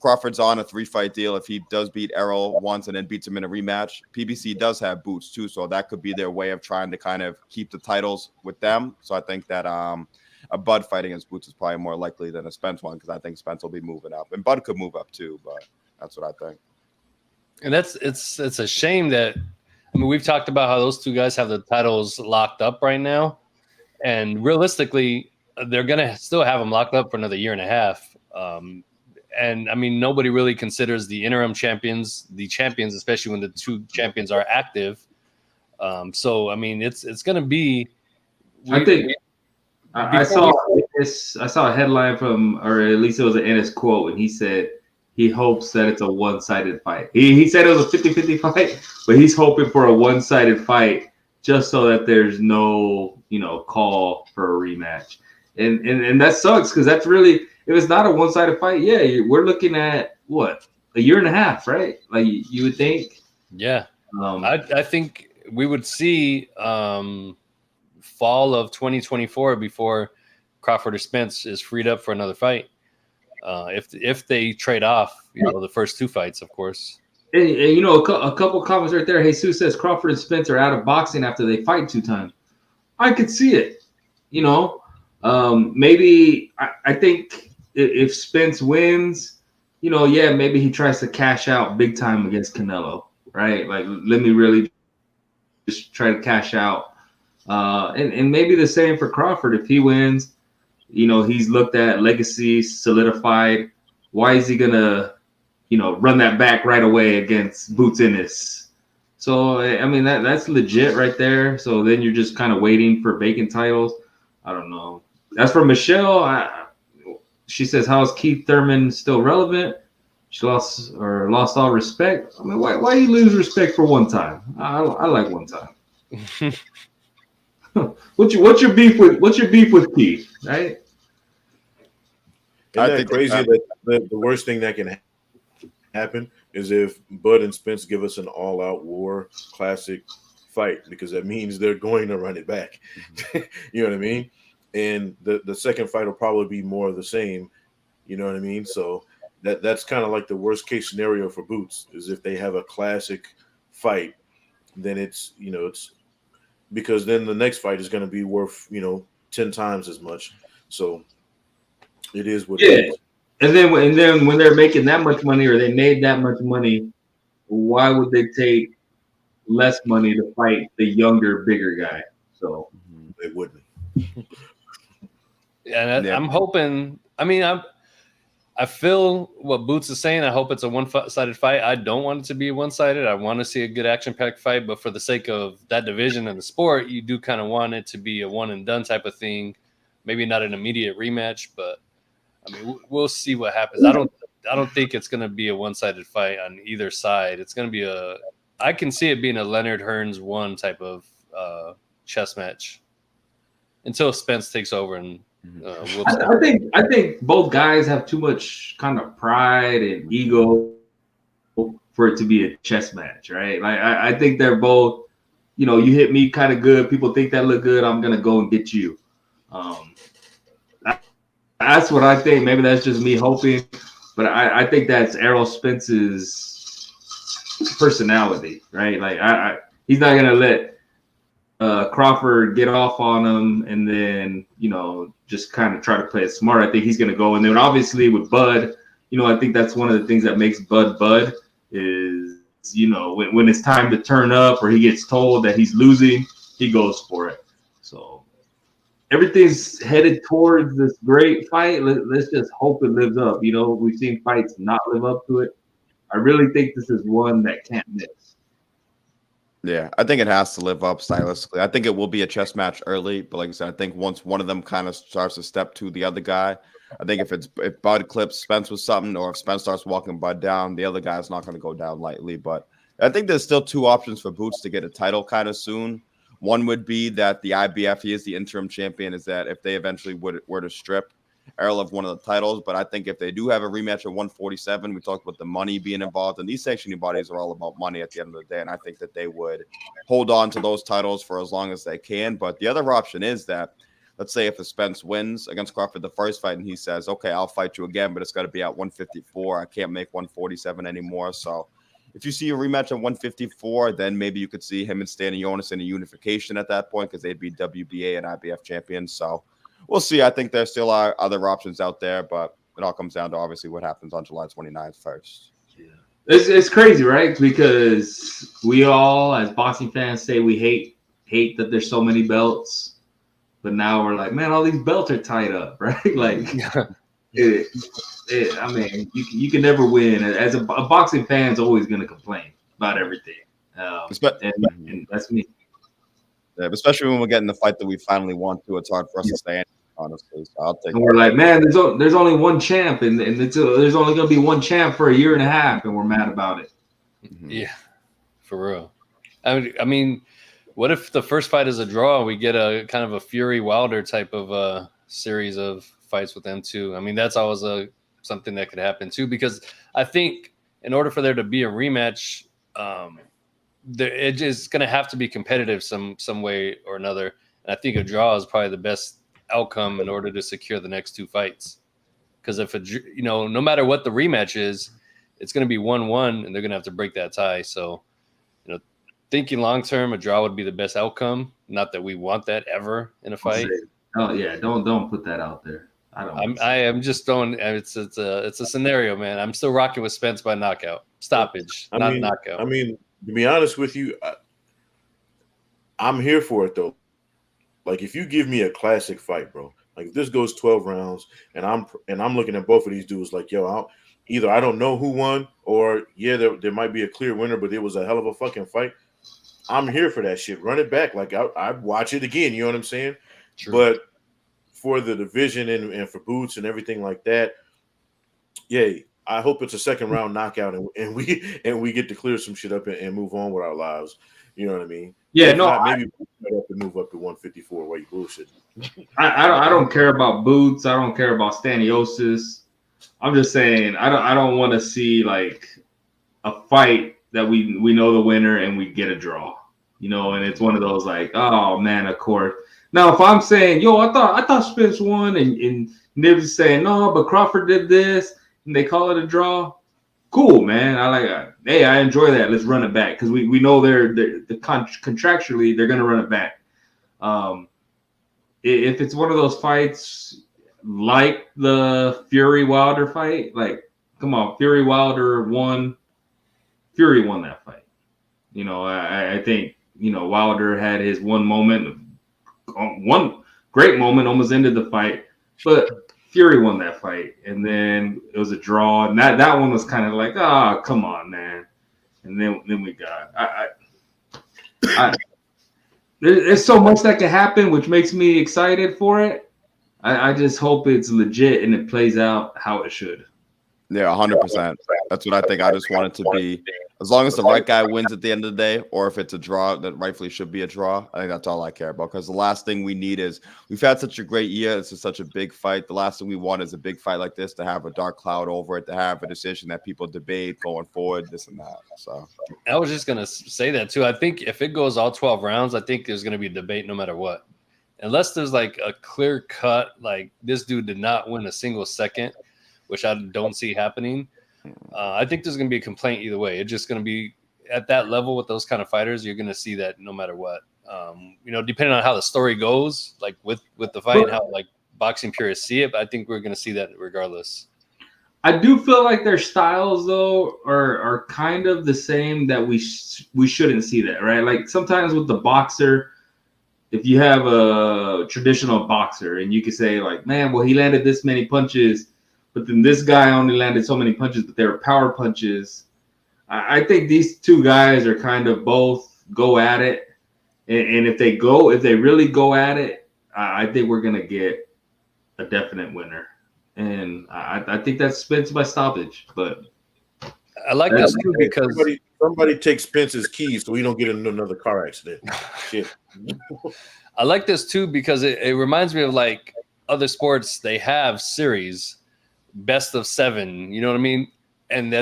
Crawford's on a 3-fight deal, if he does beat Errol once and then beats him in a rematch, PBC does have Boots too. So that could be their way of trying to kind of keep the titles with them. So I think that a Bud fight against Boots is probably more likely than a Spence one because I think Spence will be moving up. And Bud could move up too, but that's what I think. And it's a shame that we've talked about how those two guys have the titles locked up right now, and realistically, they're gonna still have them locked up for another year and a half. And I mean, nobody really considers the interim champions the champions, especially when the two champions are active. So I mean, it's gonna be. I saw a headline from, or at least it was an Ennis quote, and he said he hopes that it's a one-sided fight. He said it was a 50-50 fight, but he's hoping for a one-sided fight just so that there's no, call for a rematch. And that sucks because that's really, if it's not a one-sided fight, yeah, we're looking at what, a year and a half, right? Like you would think. Yeah. I think we would see fall of 2024 before Crawford or Spence is freed up for another fight. If they trade off, the first two fights, of course. And a couple comments right there. Jesus says Crawford and Spence are out of boxing after they fight 2 times. I could see it. Maybe I think if Spence wins, maybe he tries to cash out big time against Canelo, right? Like, let me really just try to cash out. And maybe the same for Crawford. If he wins, he's looked at, legacy solidified. Why is he gonna, run that back right away against Boots Ennis? So I mean that's legit right there. So then you're just kind of waiting for vacant titles. I don't know. As for Michelle, she says, "How is Keith Thurman still relevant?" She lost all respect. I mean, why you lose respect for one time? I like one time. What's your beef with Keith, right? Isn't that crazy that the worst thing that can happen is if Bud and Spence give us an all-out war classic fight, because that means they're going to run it back. You know what I mean? And the second fight will probably be more of the same. You know what I mean? So that's kind of like the worst case scenario for Boots, is if they have a classic fight, then it's because then the next fight is going to be worth 10 times as much. So it is what it is. And then when they're making that much money, or they made that much money, why would they take less money to fight the younger, bigger guy? So they wouldn't. I'm hoping. I mean, I feel what Boots is saying. I hope it's a one-sided fight. I don't want it to be one-sided. I want to see a good action-packed fight, but for the sake of that division and the sport, you do kind of want it to be a one-and-done type of thing. Maybe not an immediate rematch, but I mean, we'll see what happens. I don't think it's going to be a one-sided fight on either side. It's going to be I can see it being a Leonard Hearns 1 type of chess match until Spence takes over and whoops. I think both guys have too much kind of pride and ego for it to be a chess match, right? Like I think they're both, you hit me kind of good. People think that look good. I'm gonna go and get you. That's what I think. Maybe that's just me hoping, but I think that's Errol Spence's personality, right? Like he's not gonna let Crawford get off on him and then just kind of try to play it smart. I think he's gonna go, and then obviously with Bud, I think that's one of the things that makes Bud is when it's time to turn up or he gets told that he's losing, he goes for it. So everything's headed towards this great fight. Let's just hope it lives up. We've seen fights not live up to it. I really think this is one that can't miss. Yeah, I think it has to live up stylistically. I think it will be a chess match early, but like I said, I think once one of them kind of starts to step to the other guy, I think if Bud clips Spence with something, or if Spence starts walking Bud down, the other guy's not going to go down lightly. But I think there's still two options for Boots to get a title kind of soon. One would be that the IBF, he is the interim champion, is that if they eventually were to strip Errol of one of the titles. But I think if they do have a rematch at 147, we talked about the money being involved, and these sanctioning bodies are all about money at the end of the day. And I think that they would hold on to those titles for as long as they can. But the other option is that, let's say if Spence wins against Crawford the first fight and he says, okay, I'll fight you again, but it's got to be at 154. I can't make 147 anymore. So if you see a rematch at 154, then maybe you could see him and Stan Jonas in a unification at that point, because they'd be WBA and IBF champions. So we'll see. I think there still are other options out there, but it all comes down to obviously what happens on July 29th first. Yeah. It's crazy, right? Because we all, as boxing fans, say we hate that there's so many belts. But now we're like, man, all these belts are tied up, right? Like, I mean, you can never win. As a boxing fan, is always going to complain about everything. And that's me. Yeah, especially when we're getting the fight that we finally want to. It's hard for us to stay in, honestly. So I'll take. And we're like, man, there's only one champ, and there's only going to be one champ for a year and a half, and we're mad about it. Yeah, for real. I mean, what if the first fight is a draw and we get a kind of a Fury Wilder type of series of fights with them too? I mean, that's always something that could happen too, because I think in order for there to be a rematch, it is going to have to be competitive some way or another. And I think a draw is probably the best outcome in order to secure the next two fights. Because if no matter what the rematch is, it's going to be 1-1, and they're going to have to break that tie. So, thinking long term, a draw would be the best outcome. Not that we want that ever in a fight. Oh yeah, don't put that out there. I am just throwing. It's a scenario, man. I'm still rocking with Spence by knockout, stoppage, not knockout. I mean, to be honest with you, I'm here for it though. Like, if you give me a classic fight, bro, like if this goes 12 rounds, and I'm looking at both of these dudes like, yo, either I don't know who won, or yeah, there might be a clear winner, but it was a hell of a fucking fight. I'm here for that shit. Run it back. Like, I'd watch it again. You know what I'm saying? True. But for the division and for Boots and everything like that, yeah, I hope it's a second round knockout and we get to clear some shit up and move on with our lives. You know what I mean? Yeah, if not, maybe we have to move up to 154 while you bullshit. I don't care about Boots. I don't care about Staniosis. I'm just saying I don't want to see like a fight that we know the winner and we get a draw, and it's one of those like, oh man, of course. Now if I'm saying, yo, I thought Spence won, and Nibs saying no, but Crawford did this, and they call it a draw. Cool, man. Hey, I enjoy that. Let's run it back because we know contractually they're gonna run it back. If it's one of those fights like the Fury Wilder fight, like, come on, Fury Wilder won. Fury won that fight. I think Wilder had his one great moment, almost ended the fight, but Fury won that fight, and then it was a draw, and that one was kind of like, come on, man. And then we got there's so much that can happen, which makes me excited for it. I just hope it's legit and it plays out how it should. Yeah, 100%. That's what I think. I just want it to be, as long as the right guy wins at the end of the day, or if it's a draw that rightfully should be a draw. I think that's all I care about, because the last thing we need is, we've had such a great year. This is such a big fight. The last thing we want is a big fight like this to have a dark cloud over it, to have a decision that people debate going forward, this and that. So I was just going to say that too. I think if it goes all 12 rounds, I think there's going to be a debate no matter what. Unless there's like a clear cut, like this dude did not win a single second, which I don't see happening. I think there's going to be a complaint either way. It's just going to be at that level with those kind of fighters. You're going to see that no matter what. Depending on how the story goes, like with the fight, and how like boxing purists see it. But I think we're going to see that regardless. I do feel like their styles though are kind of the same, that we shouldn't see that, right? Like sometimes with the boxer, if you have a traditional boxer and you could say like, man, well, he landed this many punches, but then this guy only landed so many punches, but they were power punches. I think these two guys are kind of both go at it. And if they really go at it, I think we're going to get a definite winner. And I think that's Spence by stoppage. But I like this too because somebody takes Spence's keys so we don't get into another car accident. Shit. I like this too because it reminds me of like other sports. They have series, best of 7. You know what I mean? And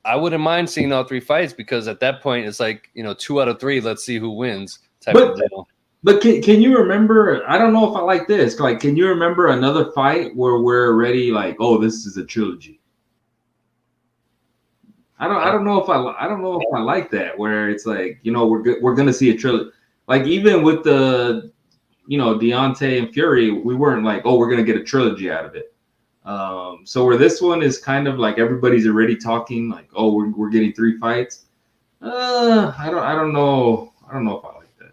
I wouldn't mind seeing all 3 fights, because at that point it's like 2 out of 3. Let's see who wins type of deal. But can you remember? I don't know if I like this. Like, can you remember another fight where we're already like, oh, this is a trilogy? I don't know if I like that, where it's like, we're gonna see a trilogy. Like even with the Deontay and Fury, we weren't like, oh, we're gonna get a trilogy out of it. So where this one is kind of like everybody's already talking like, oh, we're getting 3 fights. I don't know if I like that.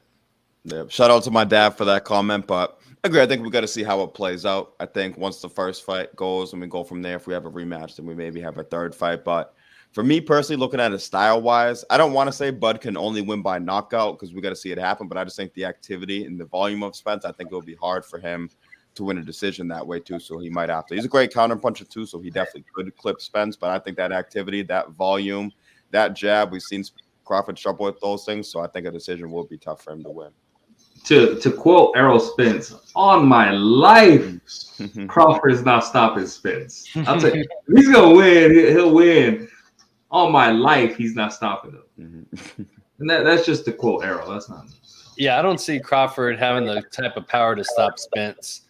Yeah, shout out to my dad for that comment, but I agree. I think we got to see how it plays out. I think once the first fight goes and we go from there, if we have a rematch, then we maybe have a third fight. But for me personally, looking at it style-wise, I don't want to say Bud can only win by knockout, because we got to see it happen. But I just think the activity and the volume of Spence, I think it will be hard for him to win a decision that way too. So he might have to. He's a great counter puncher too, so he definitely could clip Spence. But I think that activity, that volume, that jab, we've seen Crawford struggle with those things. So I think a decision will be tough for him to win. To quote Errol Spence, on my life, Crawford is not stopping Spence. I'll tell you, he's gonna win. He'll win. On my life, he's not stopping him. And that's just to quote Errol. That's not me. Yeah, I don't see Crawford having the type of power to stop Spence.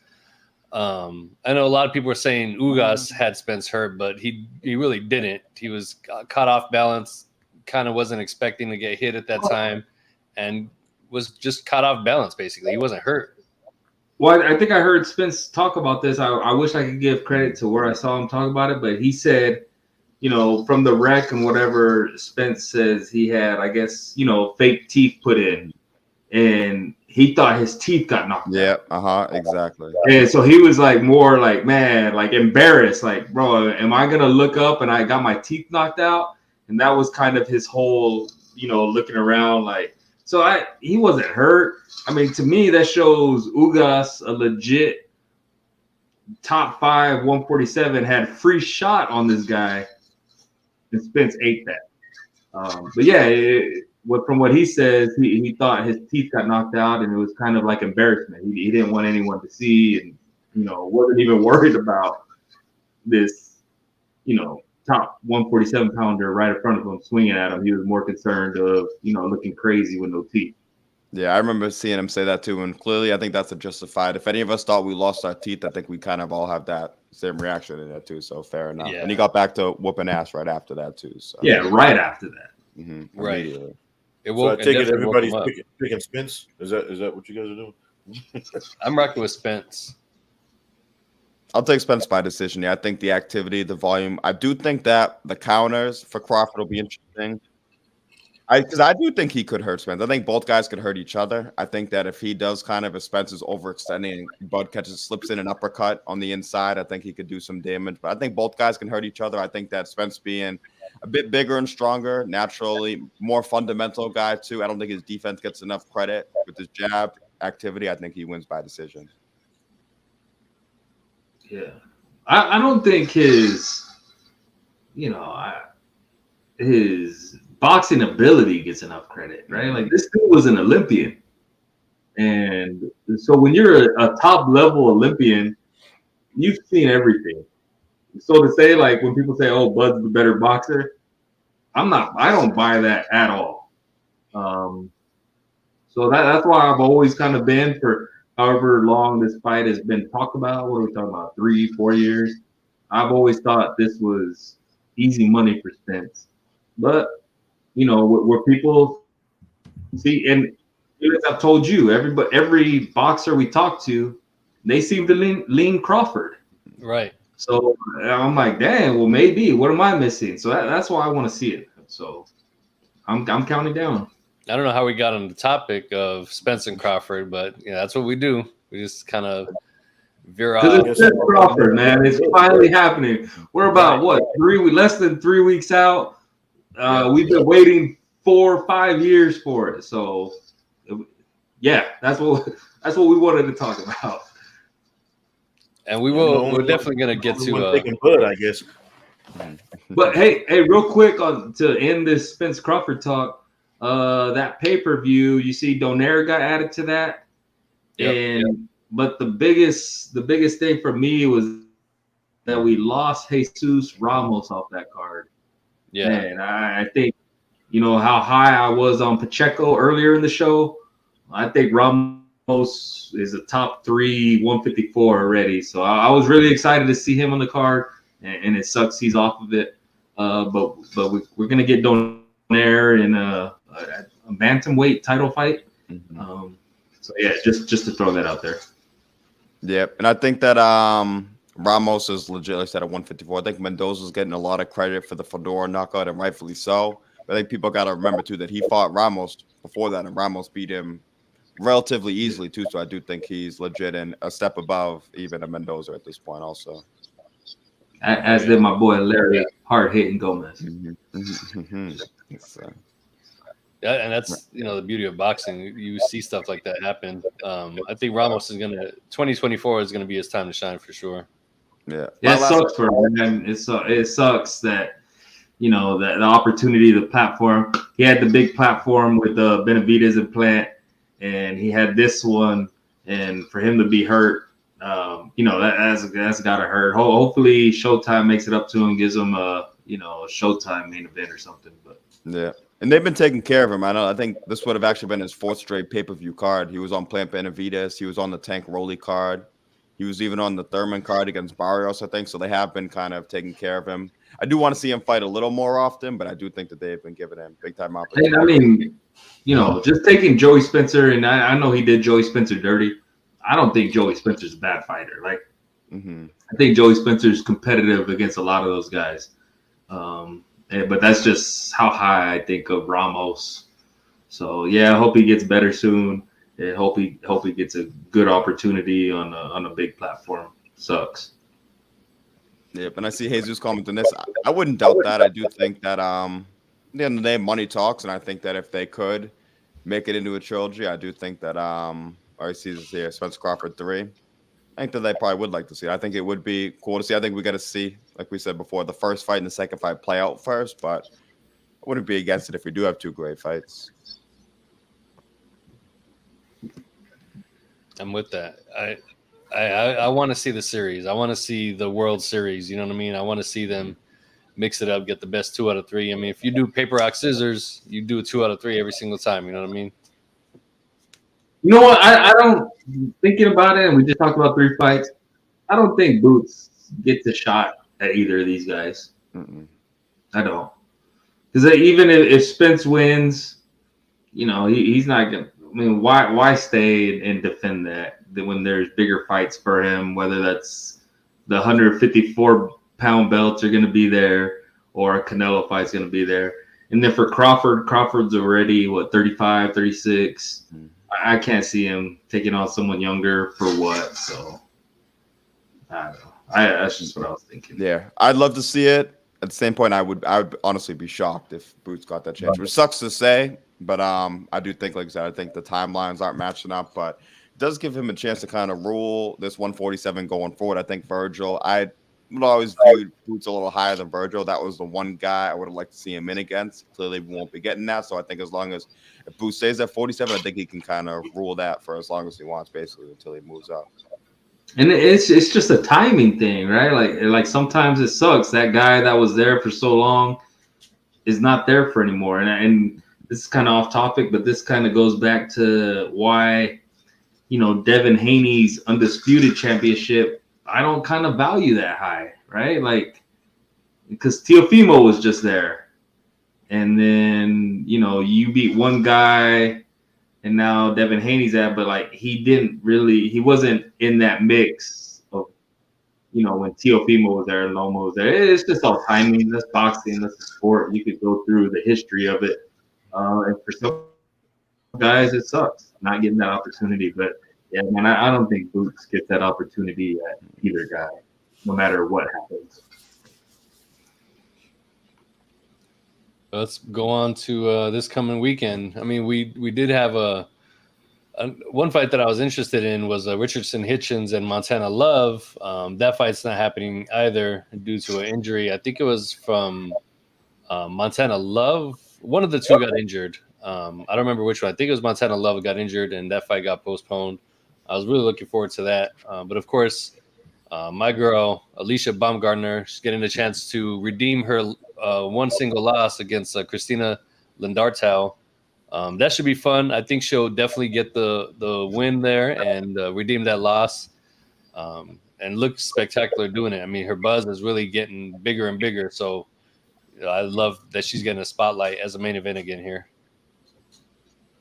I know a lot of people are saying Ugas had Spence hurt, but he really didn't. He was caught off balance, kind of wasn't expecting to get hit at that time, and was just caught off balance, basically. He wasn't hurt. Well, I think I heard Spence talk about this. I wish I could give credit to where I saw him talk about it, but he said, from the rec and whatever, Spence says he had, I guess, fake teeth put in, and he thought his teeth got knocked out. Yeah, exactly. And so he was like more like, man, like embarrassed, like, bro, am I gonna look up and I got my teeth knocked out? And that was kind of his whole, looking around like. So he wasn't hurt. I mean, to me, that shows Ugas, a legit top 5 147, had free shot on this guy, and Spence ate that. But yeah, from what he says, he thought his teeth got knocked out, and it was kind of like embarrassment. He didn't want anyone to see, and wasn't even worried about this, top 147 pounder right in front of him swinging at him. He was more concerned of, looking crazy with no teeth. Yeah, I remember seeing him say that too, and clearly I think that's a justified. If any of us thought we lost our teeth, I think we kind of all have that same reaction in that too. So fair enough. Yeah. And he got back to whooping ass right after that too. So Yeah, right after that. Right. Immediately. So I take it everybody's picking Spence. Is that what you guys are doing? I'm rocking with Spence. I'll take Spence by decision. Yeah, I think the activity, the volume. I do think that the counters for Crawford will be interesting. Because I do think he could hurt Spence. I think both guys could hurt each other. I think that if he does if Spence is overextending, Bud slips in an uppercut on the inside, I think he could do some damage. But I think both guys can hurt each other. I think that Spence being a bit bigger and stronger, naturally more fundamental guy too. I don't think his defense gets enough credit with his jab activity. I think he wins by decision. Yeah, I don't think his boxing ability gets enough credit, right? Like this dude was an Olympian, and so when you're a top level Olympian, you've seen everything. So to say, like, when people say, "Oh, Bud's the better boxer," I don't buy that at all. So that's why I've always kind of been, for however long this fight has been talked about. What are we talking about? 3-4 years. I've always thought this was easy money for Spence, but where people see, and as I've told you, every boxer we talk to, they seem to lean Crawford. Right. So I'm like, dang, well, maybe. What am I missing? So that's why I want to see it. So I'm counting down. I don't know how we got on the topic of Spence and Crawford, but that's what we do. We just kind of veer off. Because it's Crawford, man. It's finally happening. We're about less than 3 weeks out. We've been waiting 4 or 5 years for it. So yeah, that's what we wanted to talk about. And we're definitely gonna get to taking Bud, I guess. But hey, real quick to end this Spence Crawford talk. That pay-per-view, you see Donaire got added to that. But the biggest thing for me was that we lost Jesus Ramos off that card. Yeah. And I think, how high I was on Pacheco earlier in the show. I think Ramos is a top 3 154 already. So I was really excited to see him on the card, and it sucks he's off of it. But we're gonna get Donaire in a bantamweight title fight. So yeah, just to throw that out there. Yep, and I think that Ramos is legit, like I said, at 154. I think Mendoza's getting a lot of credit for the Fedora knockout, and rightfully so. But I think people got to remember too that he fought Ramos before that, and Ramos beat him relatively easily too. So I do think he's legit and a step above even a Mendoza at this point, also. As did my boy Larry hard-hitting Gomez. Yeah, and that's the beauty of boxing. You see stuff like that happen. I think Ramos is 2024 is gonna be his time to shine for sure. Yeah, it sucks for him, man. It sucks that that the opportunity, the platform. He had the big platform with the Benavidez implant, and he had this one, and for him to be hurt, that's gotta hurt. Hopefully, Showtime makes it up to him, gives him a Showtime main event or something. But yeah. And they've been taking care of him. I think this would have actually been his 4th straight pay-per-view card. He was on Plant Benavidez. He was on the Tank Rolly card. He was even on the Thurman card against Barrios, I think. So they have been kind of taking care of him. I do want to see him fight a little more often, but I do think that they've been giving him big-time opportunities. I mean, just taking Joey Spencer, and I know he did Joey Spencer dirty. I don't think Joey Spencer's a bad fighter. Like, I think Joey Spencer's competitive against a lot of those guys. But that's just how high I think of Ramos. So yeah, I hope he gets better soon. And hope he gets a good opportunity on a big platform. Sucks. Yep, and I see Jesus commenting this. I wouldn't doubt that. I do think that at the end of the day, money talks, and I think that if they could make it into a trilogy, I do think that I see this here, Spence Crawford 3. I think that they probably would like to see it. I think it would be cool to see. I think we got to see, like we said before, the first fight and the second fight play out first, but I wouldn't be against it if we do have 2 great fights. I'm with that. I want to see the series. I want to see the World Series. You know what I mean? I want to see them mix it up, get the best 2 out of 3. I mean, if you do paper, rock, scissors, you do a 2 out of 3 every single time. You know what I mean? You know what? I don't, thinking about it, and we just talked about 3 fights. I don't think Boots gets a shot at either of these guys. I don't. Because even if Spence wins, you know, he's not going to. I mean, why stay and defend that when there's bigger fights for him, whether that's the 154-pound belts are going to be there or a Canelo fight's going to be there. And then for Crawford's already, 35, 36. I can't see him taking on someone younger for what. So, I don't know. That's just what I was thinking. Yeah, I'd love to see it. At the same point, I would honestly be shocked if Boots got that chance, which sucks to say. But I do think, like I said, I think the timelines aren't matching up. But it does give him a chance to kind of rule this 147 going forward. I think Virgil, I would always viewed Boots a little higher than Virgil. That was the one guy I would have liked to see him in against. Clearly, we won't be getting that. So I think as long as if Boots stays at 47, I think he can kind of rule that for as long as he wants, basically, until he moves up. And it's just a timing thing, right? Like sometimes it sucks. That guy that was there for so long is not there for anymore. And this is kind of off topic, but this kind of goes back to why, you know, Devin Haney's undisputed championship, I don't kind of value that high, right? Like, because Teofimo was just there. And then, you know, you beat one guy and now Devin Haney's at, but like he wasn't in that mix of, you know, when Teofimo was there and Loma was there. It's just all timing. That's boxing. That's a sport. You could go through the history of it. And for some guys, it sucks not getting that opportunity. But yeah, man, I don't think Boots gets that opportunity at either guy, no matter what happens. Let's go on to this coming weekend. I mean, we did have one fight that I was interested in was Richardson Hitchens and Montana Love. That fight's not happening either due to an injury. I think it was from Montana Love. One of the two got injured. I don't remember which one. I think it was Montana Love got injured, and that fight got postponed. I was really looking forward to that. But, of course, my girl, Alicia Baumgartner, she's getting a chance to redeem her one single loss against Christina Lindartau. That should be fun. I think she'll definitely get the win there and redeem that loss and look spectacular doing it. I mean, her buzz is really getting bigger and bigger. So I love that she's getting a spotlight as a main event again here.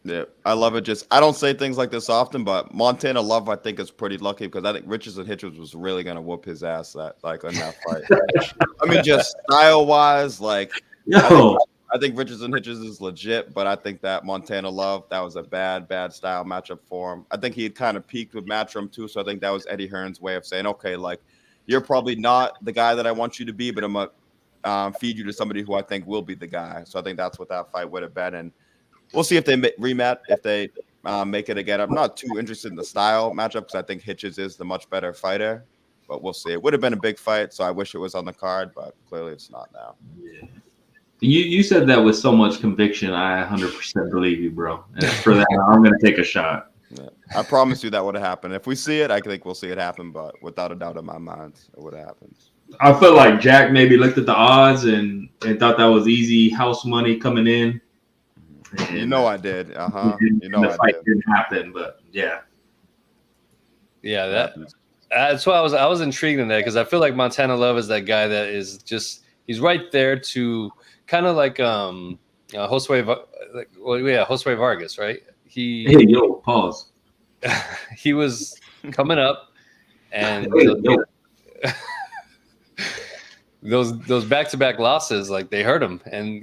Yeah, I love it. I don't say things like this often, but Montana Love, I think, is pretty lucky because I think Richardson Hitchens was really gonna whoop his ass in that fight. I mean, just style wise, like I think Richardson Hitchens is legit, but I think that Montana Love, that was a bad style matchup for him. I think he had kind of peaked with Matchroom too, so I think that was Eddie Hearn's way of saying, okay, like you're probably not the guy that I want you to be, but I'm gonna feed you to somebody who I think will be the guy. So I think that's what that fight would have been, and we'll see if they rematch, if they make it again. I'm not too interested in the style matchup because I think Hitchens is the much better fighter, but we'll see. It would have been a big fight, so I wish it was on the card, but clearly it's not now. Yeah. You said that with so much conviction. I 100% believe you, bro. And for that, I'm going to take a shot. Yeah. I promise you that would have happened. If we see it, I think we'll see it happen, but without a doubt in my mind, it would have happened. I feel like Jack maybe looked at the odds and thought that was easy house money coming in. And you know I did. The fight didn't happen, but yeah. Yeah, that's why I was intrigued in that because I feel like Montana Love is that guy that is just he's right there to kind of like Josue Vargas, right? Hey, yo, pause. He was coming up, and those back-to-back losses, like they hurt him, and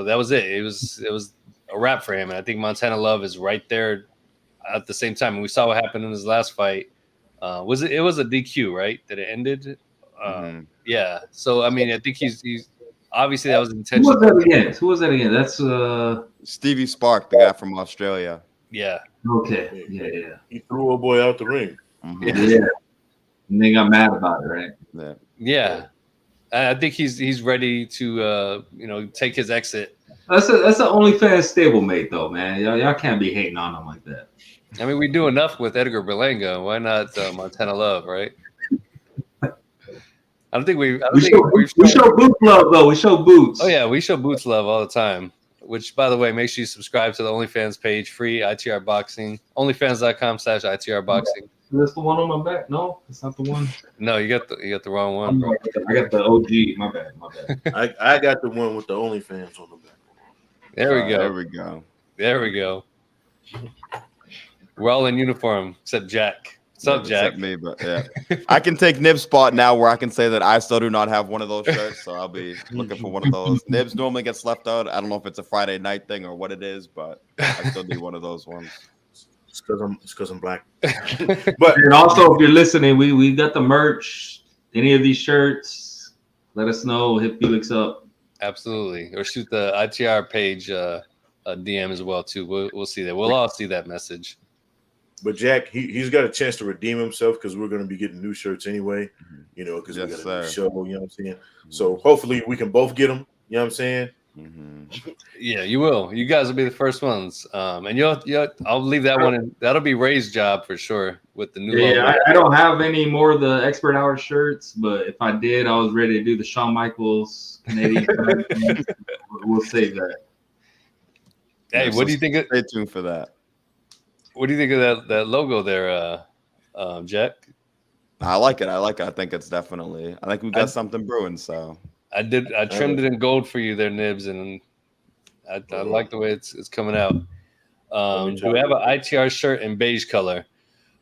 that was it. It was a wrap for him, and I think Montana Love is right there at the same time. And we saw what happened in his last fight. It was a DQ, right? That it ended. Yeah. So I mean, I think he's obviously that was intentional. Who was that again? That's Stevie Spark, the guy from Australia. Yeah. Okay. Yeah. He threw a boy out the ring. Yeah. And they got mad about it, right? Yeah. I think he's ready to take his exit. That's an OnlyFans stablemate though, man. Y'all can't be hating on him like that. I mean, we do enough with Edgar Berlanga. Why not Montana Love, right? I I don't think we. We show Boots love though. We show Boots. Oh yeah, we show Boots love all the time. Which, by the way, make sure you subscribe to the OnlyFans page, free ITR Boxing, OnlyFans.com/ITR Boxing. That's the one on my back. No, it's not the one. No, you got the wrong one, bro. I got the OG. My bad. I got the one with the OnlyFans on the back. There we go. There we go. There we go. We're all in uniform except Jack. What's up, Jack? Except me, but yeah. I can take Nib's spot now where I can say that I still do not have one of those shirts, so I'll be looking for one of those. Nibs normally gets left out. I don't know if it's a Friday night thing or what it is, but I still need one of those ones. It's because I'm black. But and also, if you're listening, we got the merch. Any of these shirts, let us know. Hit Felix up. Absolutely, or shoot the ITR page a DM as well too. We'll see that. We'll all see that message. But Jack, he's got a chance to redeem himself because we're going to be getting new shirts anyway, because we got a new show, you know what I'm saying? So hopefully we can both get them, you know what I'm saying? Mm-hmm. Yeah, you will. You guys will be the first ones. And I'll leave that one in. That'll be Ray's job for sure with the new logo. I don't have any more of the Expert Hour shirts, but if I did, I was ready to do the Shawn Michaels Canadian. We'll save that. Hey, what do you think? Stay tuned for that. What do you think of that logo there, Jack? I like it. I think it's definitely. I think we got something brewing. So I trimmed it in gold for you there, Nibs, and I like the way it's coming out. Do we have an ITR shirt in beige color?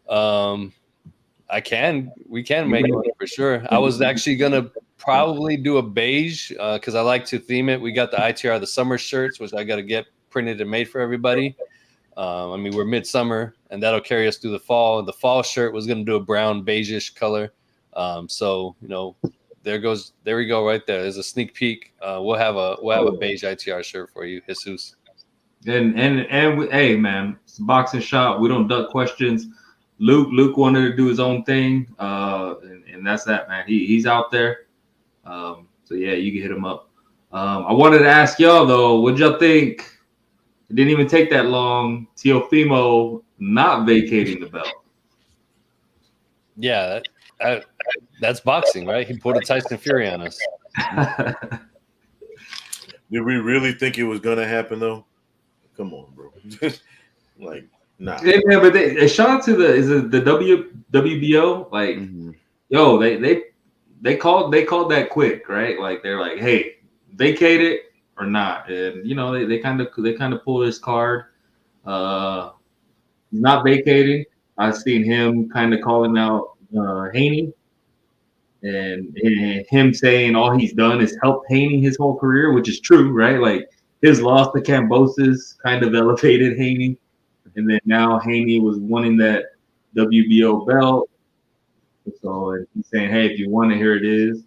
We can make one for sure. I was actually gonna probably do a beige because I like to theme it. We got the ITR the summer shirts, which I got to get printed and made for everybody. We're midsummer, and that'll carry us through the fall. And the fall shirt was going to do a brown beige-ish color. There we go, right there. There's a sneak peek. We'll have a beige ITR shirt for you, Jesus. And hey, man, it's a boxing shop. We don't duck questions. Luke wanted to do his own thing, and that's that, man. He's out there. So yeah, you can hit him up. I wanted to ask y'all though, what'd y'all think? It didn't even take that long. Teofimo not vacating the belt. Yeah, that's boxing, right? He pulled a Tyson Fury on us. Did we really think it was going to happen, though? Come on, bro. Nah. Yeah, but shout out to the WBO. Like, yo, they called that quick, right? Like, they're like, hey, vacate it or not, and they kind of pull his card. Not vacating. I've seen him kind of calling out Haney, and him saying all he's done is help Haney his whole career, which is true, right? Like his loss to Kambosos kind of elevated Haney, and then now Haney was winning that WBO belt. So he's saying, hey, if you want it, here it is.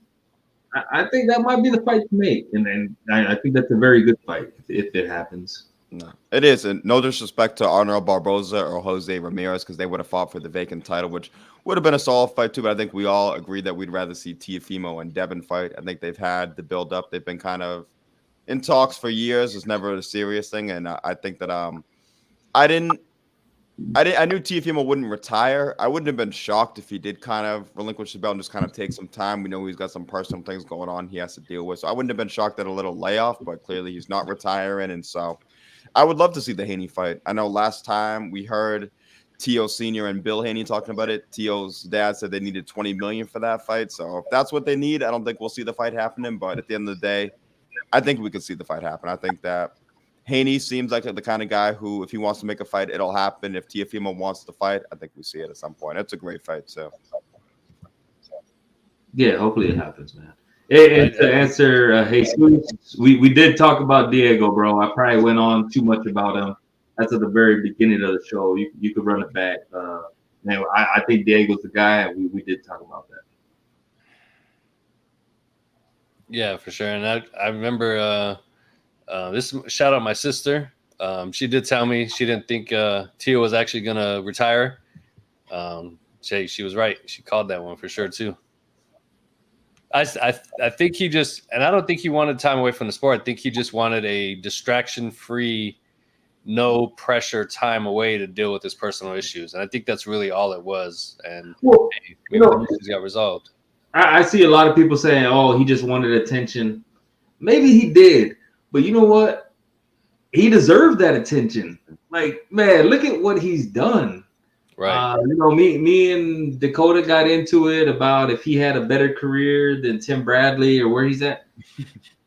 I think that might be the fight to make, and I think that's a very good fight if it happens. No, it is, and no disrespect to Arnold Barboza or Jose Ramirez because they would have fought for the vacant title, which would have been a solid fight too. But I think we all agreed that we'd rather see Teofimo and Devin fight. I think they've had the build up; they've been kind of in talks for years. It's never a serious thing, and I think that I knew Teofimo wouldn't retire. I wouldn't have been shocked if he did kind of relinquish the belt and just kind of take some time. We know he's got some personal things going on he has to deal with. So I wouldn't have been shocked at a little layoff, but clearly he's not retiring. And so I would love to see the Haney fight. I know last time we heard Tio Sr. and Bill Haney talking about it. Tio's dad said they needed $20 million for that fight. So if that's what they need, I don't think we'll see the fight happening. But at the end of the day, I think we could see the fight happen. I think that Haney seems like the kind of guy who, if he wants to make a fight, it'll happen. If Teofimo wants to fight, I think we see it at some point. It's a great fight, so. Yeah, hopefully it happens, man. And to answer Jesus, we did talk about Diego, bro. I probably went on too much about him. That's at the very beginning of the show. You could run it back. Man, I think Diego's the guy, and we did talk about that. Yeah, for sure. And I remember this shout out my sister. She did tell me she didn't think Tio was actually going to retire. She was right. She called that one for sure, too. I think he just, and I don't think he wanted time away from the sport. I think he just wanted a distraction-free, no pressure time away to deal with his personal issues. And I think that's really all it was. And maybe the issues got resolved. I see a lot of people saying, "Oh, he just wanted attention." Maybe he did, but you know what? He deserved that attention. Like, man, look at what he's done. Right. Me and Dakota got into it about if he had a better career than Tim Bradley or where he's at.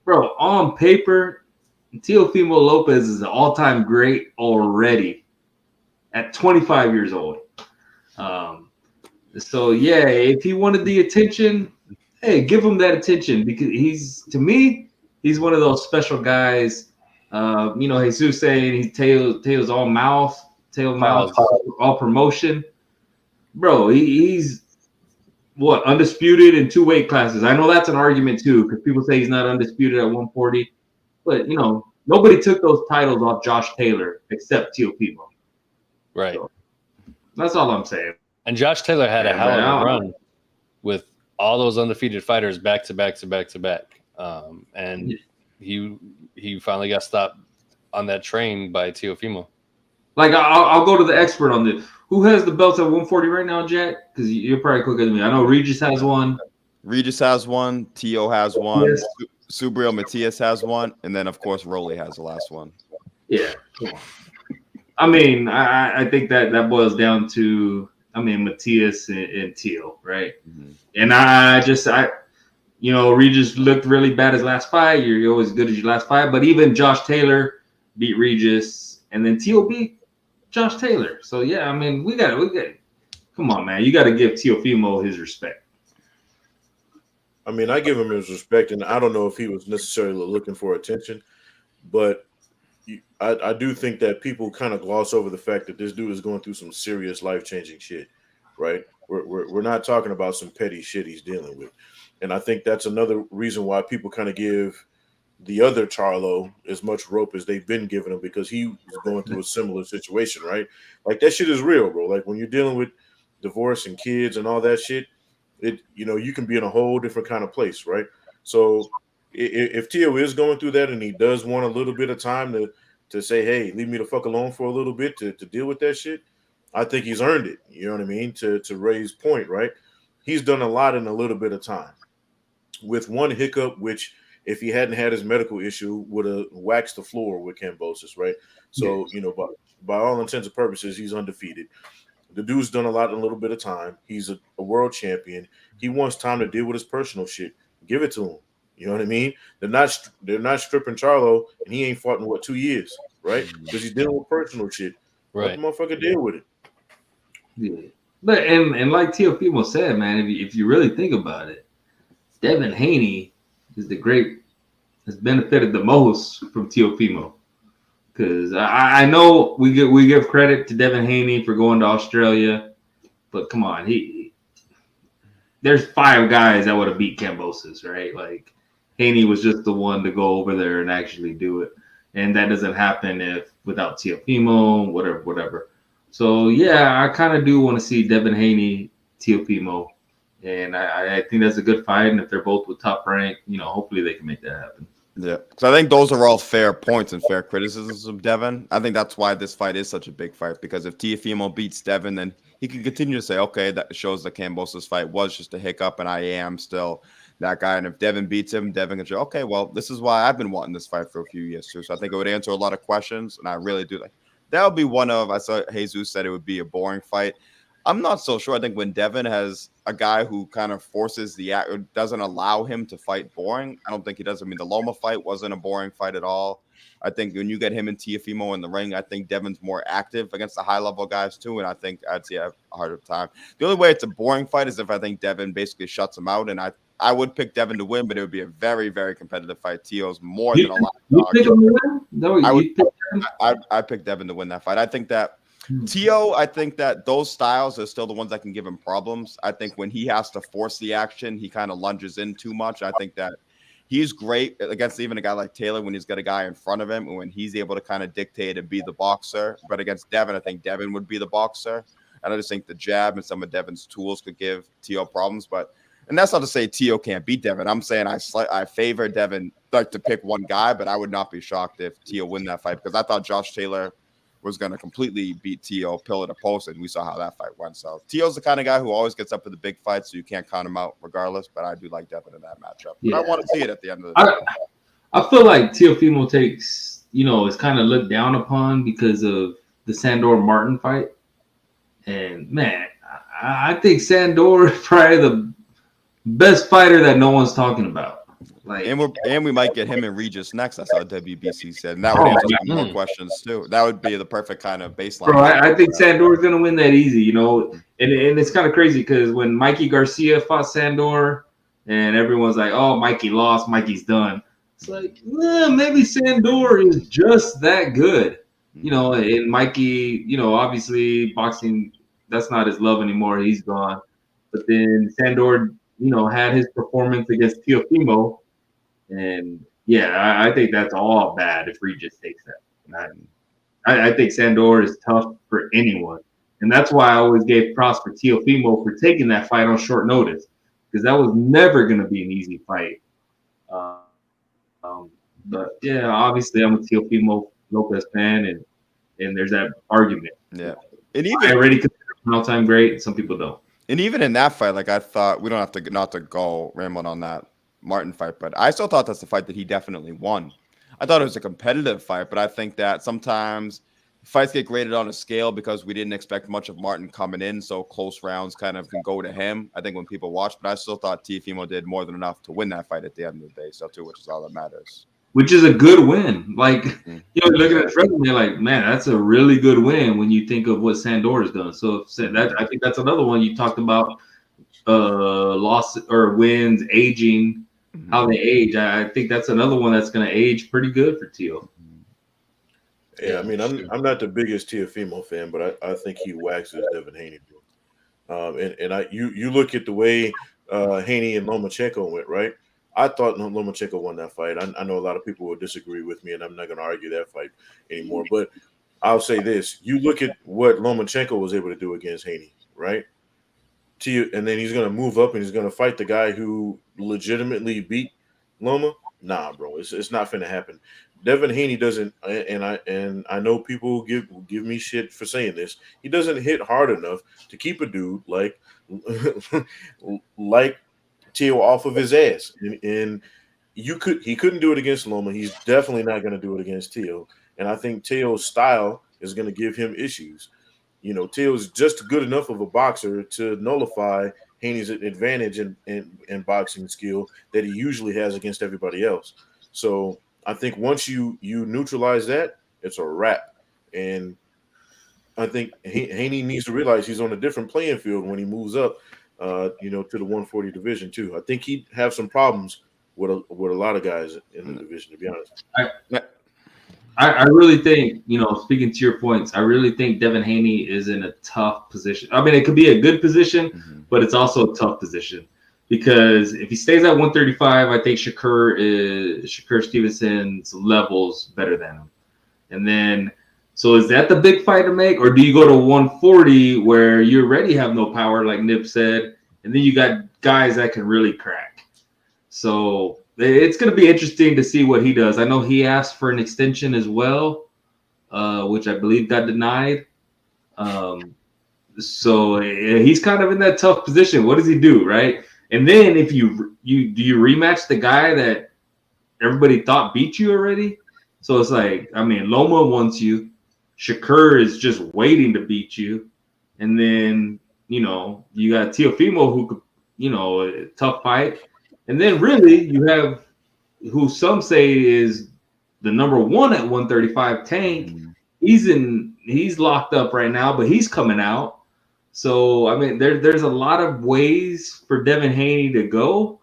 Bro, on paper, Teofimo Lopez is an all-time great already at 25 years old. So yeah, if he wanted the attention, hey, give him that attention because he's one of those special guys. Jesus saying he's tails all mouth, all promotion. Bro, he's what undisputed in 2 weight classes. I know that's an argument too because people say he's not undisputed at 140, but nobody took those titles off Josh Taylor except Teofimo. Right. So, that's all I'm saying. And Josh Taylor had a hell of a run with all those undefeated fighters back to back. And he finally got stopped on that train by Teofimo. Like, I'll go to the expert on this. Who has the belts at 140 right now, Jack? Because you're probably quicker than me. I know Regis has one. Regis has one. Tio has one. Yes. Subriel Matias has one. And then, of course, Rolly has the last one. Yeah. Come on. I mean, I think that boils down to, Matias and Tio, right? Mm-hmm. And Regis looked really bad his last fight. You're always good as your last fight. But even Josh Taylor beat Regis. And then Tio beat Josh Taylor. So, yeah, we got come on, man. You got to give Teofimo his respect. I give him his respect, and I don't know if he was necessarily looking for attention, but I do think that people kind of gloss over the fact that this dude is going through some serious life-changing shit, right? We're not talking about some petty shit he's dealing with. And I think that's another reason why people kind of give the other Charlo as much rope as they've been giving him, because he was going through a similar situation, right? Like, that shit is real, bro. Like, when you're dealing with divorce and kids and all that shit, you can be in a whole different kind of place, right? So if Tio is going through that and he does want a little bit of time to say, hey, leave me the fuck alone for a little bit to deal with that shit, I think he's earned it. You know what I mean? To Ray's point, right? He's done a lot in a little bit of time. With one hiccup, which if he hadn't had his medical issue, would have waxed the floor with Kambosos, right? So, by all intents and purposes, he's undefeated. The dude's done a lot in a little bit of time. He's a world champion. He wants time to deal with his personal shit. Give it to him. You know what I mean? They're not stripping Charlo, and he ain't fought in 2 years, right? Because he's dealing with personal shit. Right. Let the motherfucker deal with it. Yeah. But and like Teofimo said, man, if you really think about it, Devin Haney is has benefited the most from Teofimo. Because I know we give credit to Devin Haney for going to Australia, but come on, there's 5 guys that would have beat Kambosos, right? Like, Haney was just the one to go over there and actually do it, and that doesn't happen without Teofimo, whatever. So yeah, I kind of do want to see Devin Haney, Teofimo, and I think that's a good fight. And if they're both with top rank, hopefully they can make that happen. Yeah, because I think those are all fair points and fair criticisms of Devin. I think that's why this fight is such a big fight, because if Teofimo beats Devin, then he can continue to say, okay, that shows the Kambosos fight was just a hiccup and I am still that guy. And if Devin beats him, Devin can say, okay, well, this is why I've been wanting this fight for a few years too. So I think it would answer a lot of questions, and I really do like that. Would be I saw Jesus said it would be a boring fight. I'm not so sure. I think when Devin has a guy who kind of forces doesn't allow him to fight boring, I don't think he does. I mean, the Loma fight wasn't a boring fight at all. I think when you get him and Teofimo in the ring, I think Devin's more active against the high-level guys too, and I think I'd say I have a harder time. The only way it's a boring fight is if I think Devin basically shuts him out, and I would pick Devin to win, but it would be a very, very competitive fight. Tio's more than a lot. You pick him to win? No, I'd pick Devin to win that fight. I think that Tio, I think that those styles are still the ones that can give him problems. I think when he has to force the action, he kind of lunges in too much. I think that he's great against even a guy like Taylor when he's got a guy in front of him and when he's able to kind of dictate and be the boxer. But against Devin, I think Devin would be the boxer. And I just think the jab and some of Devin's tools could give Tio problems. And that's not to say Tio can't beat Devin. I'm saying I favor Devin to pick one guy, but I would not be shocked if Tio win that fight because I thought Josh Taylor was going to completely beat Tio pillar to post, and we saw how that fight went. So Tio's the kind of guy who always gets up for the big fights, so you can't count him out regardless. But I do like Devin in that matchup. But I want to see it at the end of the day. I feel like Teofimo takes, is kind of looked down upon because of the Sandor Martin fight. And man, I think Sandor is probably the best fighter that no one's talking about. Like, and we might get him and Regis next. That's how WBC said, and that would answer some more questions too. That would be the perfect kind of baseline. Bro, I think Sandor is gonna win that easy, and it's kind of crazy because when Mikey Garcia fought Sandor, and everyone's like, "Oh, Mikey lost, Mikey's done." It's like, maybe Sandor is just that good, And Mikey, obviously boxing, that's not his love anymore. He's gone. But then Sandor, had his performance against Teofimo. And I think that's all bad if Regis takes that. I think Sandor is tough for anyone. And that's why I always gave props for Teofimo for taking that fight on short notice, because that was never going to be an easy fight. But obviously I'm a Teofimo Lopez fan, and there's that argument. Yeah. And even I already consider him an all-time great. Some people don't. And even in that fight, like I thought, we don't have to not to go rambling on that Martin fight, but I still thought that's the fight that he definitely won. I thought it was a competitive fight, but I think that sometimes fights get graded on a scale because we didn't expect much of Martin coming in, so close rounds kind of can go to him, I think, when people watch. But I still thought Teofimo did more than enough to win that fight at the end of the day, so too, which is all that matters. Which is a good win. Like, looking at his resume, like, man, that's a really good win when you think of what Sandor has done. So I think that's another one you talked about, loss or wins, aging, how they age. I think that's another one that's going to age pretty good for Tio. Yeah, I mean, I'm not the biggest Teofimo fan, but I think he waxes Devin Haney. You look at the way Haney and Lomachenko went, right? I thought Lomachenko won that fight. I know a lot of people will disagree with me, and I'm not going to argue that fight anymore. But I'll say this. You look at what Lomachenko was able to do against Haney, right? And then he's going to move up and he's going to fight the guy who legitimately beat Loma. Nah, bro, it's not finna happen. Devin Haney doesn't, and I know people give me shit for saying this. He doesn't hit hard enough to keep a dude like Tio off of his ass, and he couldn't do it against Loma. He's definitely not going to do it against Tio, and I think Tio's style is going to give him issues. Tio's just good enough of a boxer to nullify Haney's advantage in boxing skill that he usually has against everybody else. So I think once you neutralize that, it's a wrap. And I think Haney needs to realize he's on a different playing field when he moves up. To the 140 division too. I think he'd have some problems with a lot of guys in the division, to be honest. I really think, speaking to your points, I really think Devin Haney is in a tough position. I mean, it could be a good position, but it's also a tough position because if he stays at 135, I think Shakur Stevenson's levels better than him. And then, so is that the big fight to make, or do you go to 140 where you already have no power, like Nip said, and then you got guys that can really crack? So it's going to be interesting to see what he does. I know he asked for an extension as well, which I believe got denied. So he's kind of in that tough position. What does he do, right? And then if you rematch the guy that everybody thought beat you already? So it's like, I mean, Loma wants you. Shakur is just waiting to beat you. And then, you got Teofimo who could, a tough fight. And then really you have who some say is the number one at 135, Tank. He's locked up right now, but he's coming out. So, I mean, there's a lot of ways for Devin Haney to go,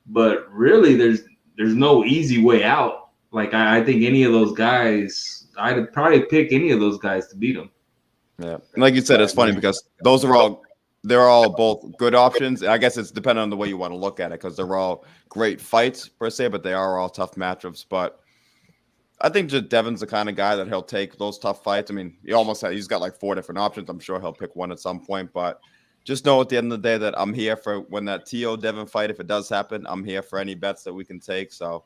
but really there's no easy way out. Like, I think any of those guys, I'd probably pick any of those guys to beat them. Yeah. And like you said, it's funny because they're all both good options. I guess it's dependent on the way you want to look at it because they're all great fights per se, but they are all tough matchups. But I think just Devin's the kind of guy that he'll take those tough fights. I mean, he's got like 4 different options. I'm sure he'll pick one at some point, but just know at the end of the day that I'm here for when that Tio Devin fight, if it does happen, I'm here for any bets that we can take. So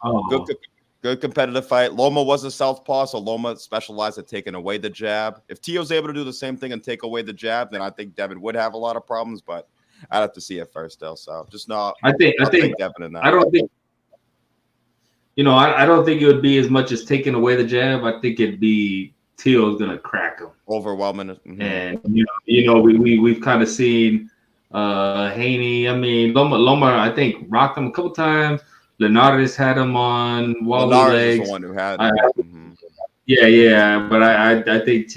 Good competitive fight. Loma was a southpaw, so Loma specialized at taking away the jab. If Tio's able to do the same thing and take away the jab, then I think Devin would have a lot of problems, but I'd have to see it first, though. So just not. I think Devin in that. I don't think. I don't think it would be as much as taking away the jab. I think it'd be Tio's gonna crack him. Overwhelming. And we've kind of seen Haney. I mean, Loma I think rocked him a couple times. Leonardis had him on wally legs. Is the one who had him. Yeah, but I think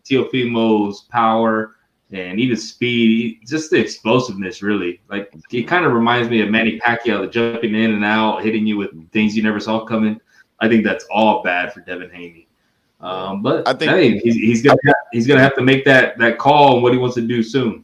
Teofimo's power and even speed, just the explosiveness, really. Like, it kind of reminds me of Manny Pacquiao, the jumping in and out, hitting you with things you never saw coming. I think that's all bad for Devin Haney. But I think he's gonna have to make that call on what he wants to do soon.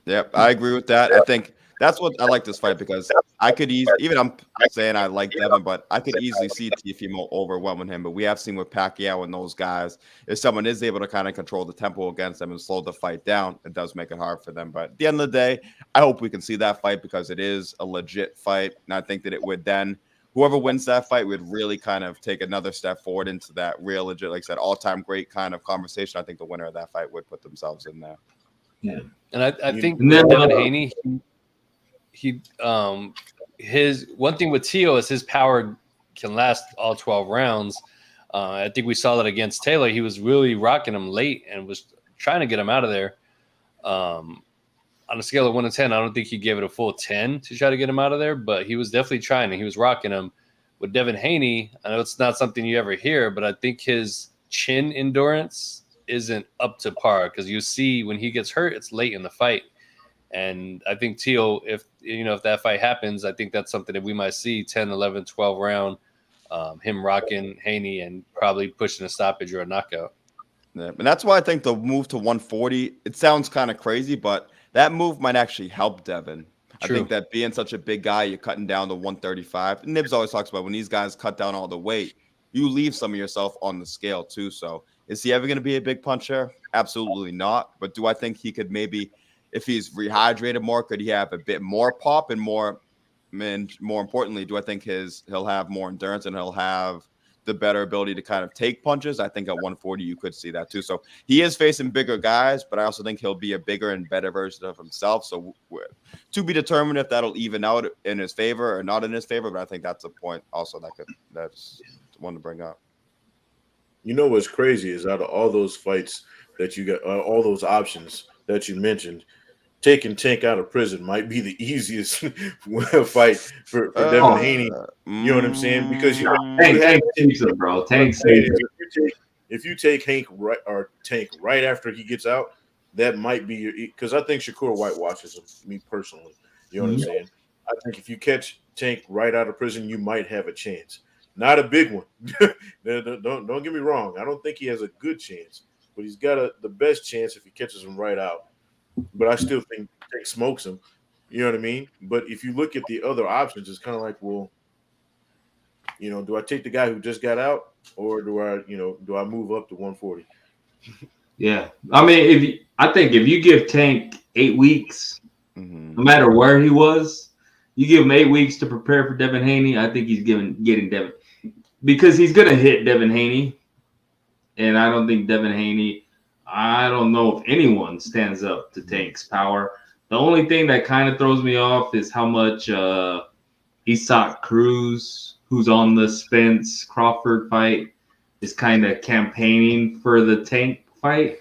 Yep, I agree with that. I think that's what I like this fight, because I could even I'm saying I like Devin, but I could easily see Teofimo overwhelming him. But we have seen with Pacquiao and those guys, if someone is able to kind of control the tempo against them and slow the fight down, it does make it hard for them. But at the end of the day, I hope we can see that fight, because it is a legit fight. And I think that it would then, whoever wins that fight would really kind of take another step forward into that real legit, like I said, all-time great kind of conversation. I think the winner of that fight would put themselves in there. Yeah. And I think Devin Haney, his one thing with Tio is his power can last all 12 rounds. I think we saw that against Taylor. He was really rocking him late and was trying to get him out of there. On a scale of 1 to 10, I don't think he gave it a full 10 to try to get him out of there, but he was definitely trying, and he was rocking him. With Devin Haney, I know it's not something you ever hear, but I think his chin endurance isn't up to par, because you see when he gets hurt, it's late in the fight. And I think Tio, if that fight happens, I think that's something that we might see 10, 11, 12 round, him rocking Haney and probably pushing a stoppage or a knockout. Yeah, and that's why I think the move to 140, it sounds kind of crazy, but that move might actually help Devin. True. I think that being such a big guy, you're cutting down to 135. And Nibs always talks about when these guys cut down all the weight, you leave some of yourself on the scale too. So is he ever going to be a big puncher? Absolutely not. But do I think he could maybe, if he's rehydrated more, could he have a bit more pop and more importantly, do I think he'll have more endurance and he'll have the better ability to kind of take punches? I think at 140 you could see that too. So he is facing bigger guys, but I also think he'll be a bigger and better version of himself. So to be determined if that'll even out in his favor or not in his favor. But I think that's a point also that's one to bring up. You know what's crazy is out of all those fights that you got, all those options that you mentioned, taking Tank out of prison might be the easiest fight for Devin Haney. You know what I'm saying? Because Tank saves him, bro. Tank saves him. If you take Tank right after he gets out, that might be your, because I think Shakur whitewashes him, me personally. You know what I'm saying? I think if you catch Tank right out of prison, you might have a chance. Not a big one. Don't get me wrong. I don't think he has a good chance, but he's got the best chance if he catches him right out. But I still think Tank smokes him. You know what I mean? But if you look at the other options, it's kind of like, well, do I take the guy who just got out, or do I move up to 140? Yeah, I mean, I think if you give Tank 8 weeks, no matter where he was, you give him 8 weeks to prepare for Devin Haney. I think he's getting Devin, because he's gonna hit Devin Haney, and I don't think Devin Haney. I don't know if anyone stands up to Tank's power. The only thing that kind of throws me off is how much Isaac Cruz, who's on the Spence Crawford fight, is kind of campaigning for the Tank fight.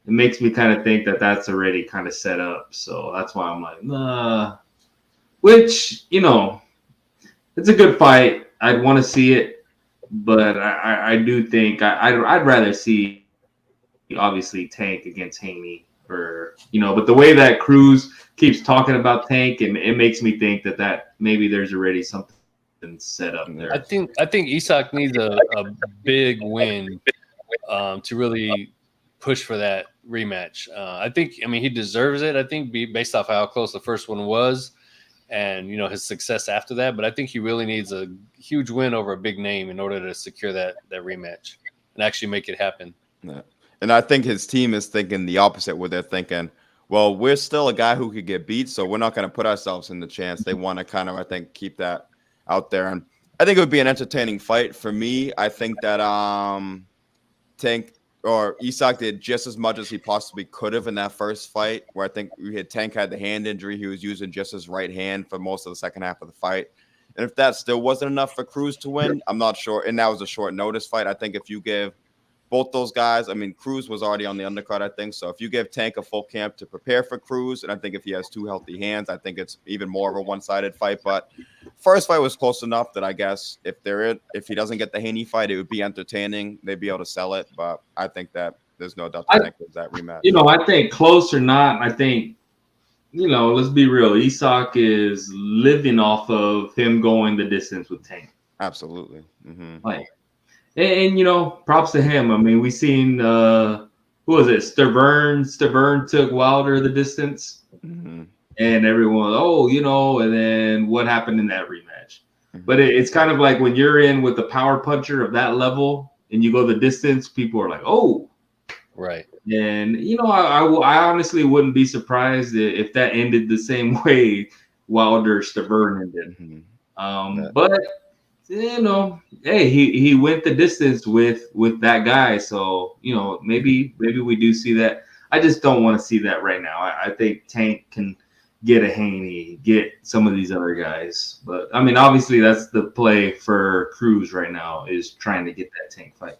It makes me kind of think that that's already kind of set up. So that's why I'm like, nah. Which, it's a good fight. I'd want to see it. But I do think I'd rather see, obviously, Tank against Haney, but the way that Cruz keeps talking about Tank, and it makes me think that maybe there's already something set up there. I think Isaac needs a big win to really push for that rematch. I think he deserves it. I think based off how close the first one was, and his success after that. But I think he really needs a huge win over a big name in order to secure that rematch and actually make it happen. Yeah. And I think his team is thinking the opposite, where they're thinking, well, we're still a guy who could get beat, so we're not going to put ourselves in the chance. They want to kind of, I think, keep that out there. And I think it would be an entertaining fight. For me, I think that Tank or Isak did just as much as he possibly could have in that first fight, where I think Tank had the hand injury. He was using just his right hand for most of the second half of the fight. And if that still wasn't enough for Cruz to win, I'm not sure. And that was a short notice fight. I think if you give both those guys, I mean, Cruz was already on the undercard, I think. So if you give Tank a full camp to prepare for Cruz, and I think if he has two healthy hands, I think it's even more of a one-sided fight. But first fight was close enough that I guess if he doesn't get the Haney fight, it would be entertaining. They'd be able to sell it. But I think that there's no doubt Tank wins that rematch. I think close or not, I think, let's be real. Isak is living off of him going the distance with Tank. Absolutely. Mm-hmm. And props to him. I mean, we seen who was it? Stavern took Wilder the distance, mm-hmm. and everyone, and then what happened in that rematch? Mm-hmm. But it's kind of like when you're in with the power puncher of that level, and you go the distance, people are like, oh, right. And I honestly wouldn't be surprised if that ended the same way Wilder Stavern ended. Mm-hmm. But hey, he went the distance with that guy. So, maybe we do see that. I just don't want to see that right now. I think Tank can get a Haney, get some of these other guys. But, I mean, obviously that's the play for Cruz right now is trying to get that Tank fight.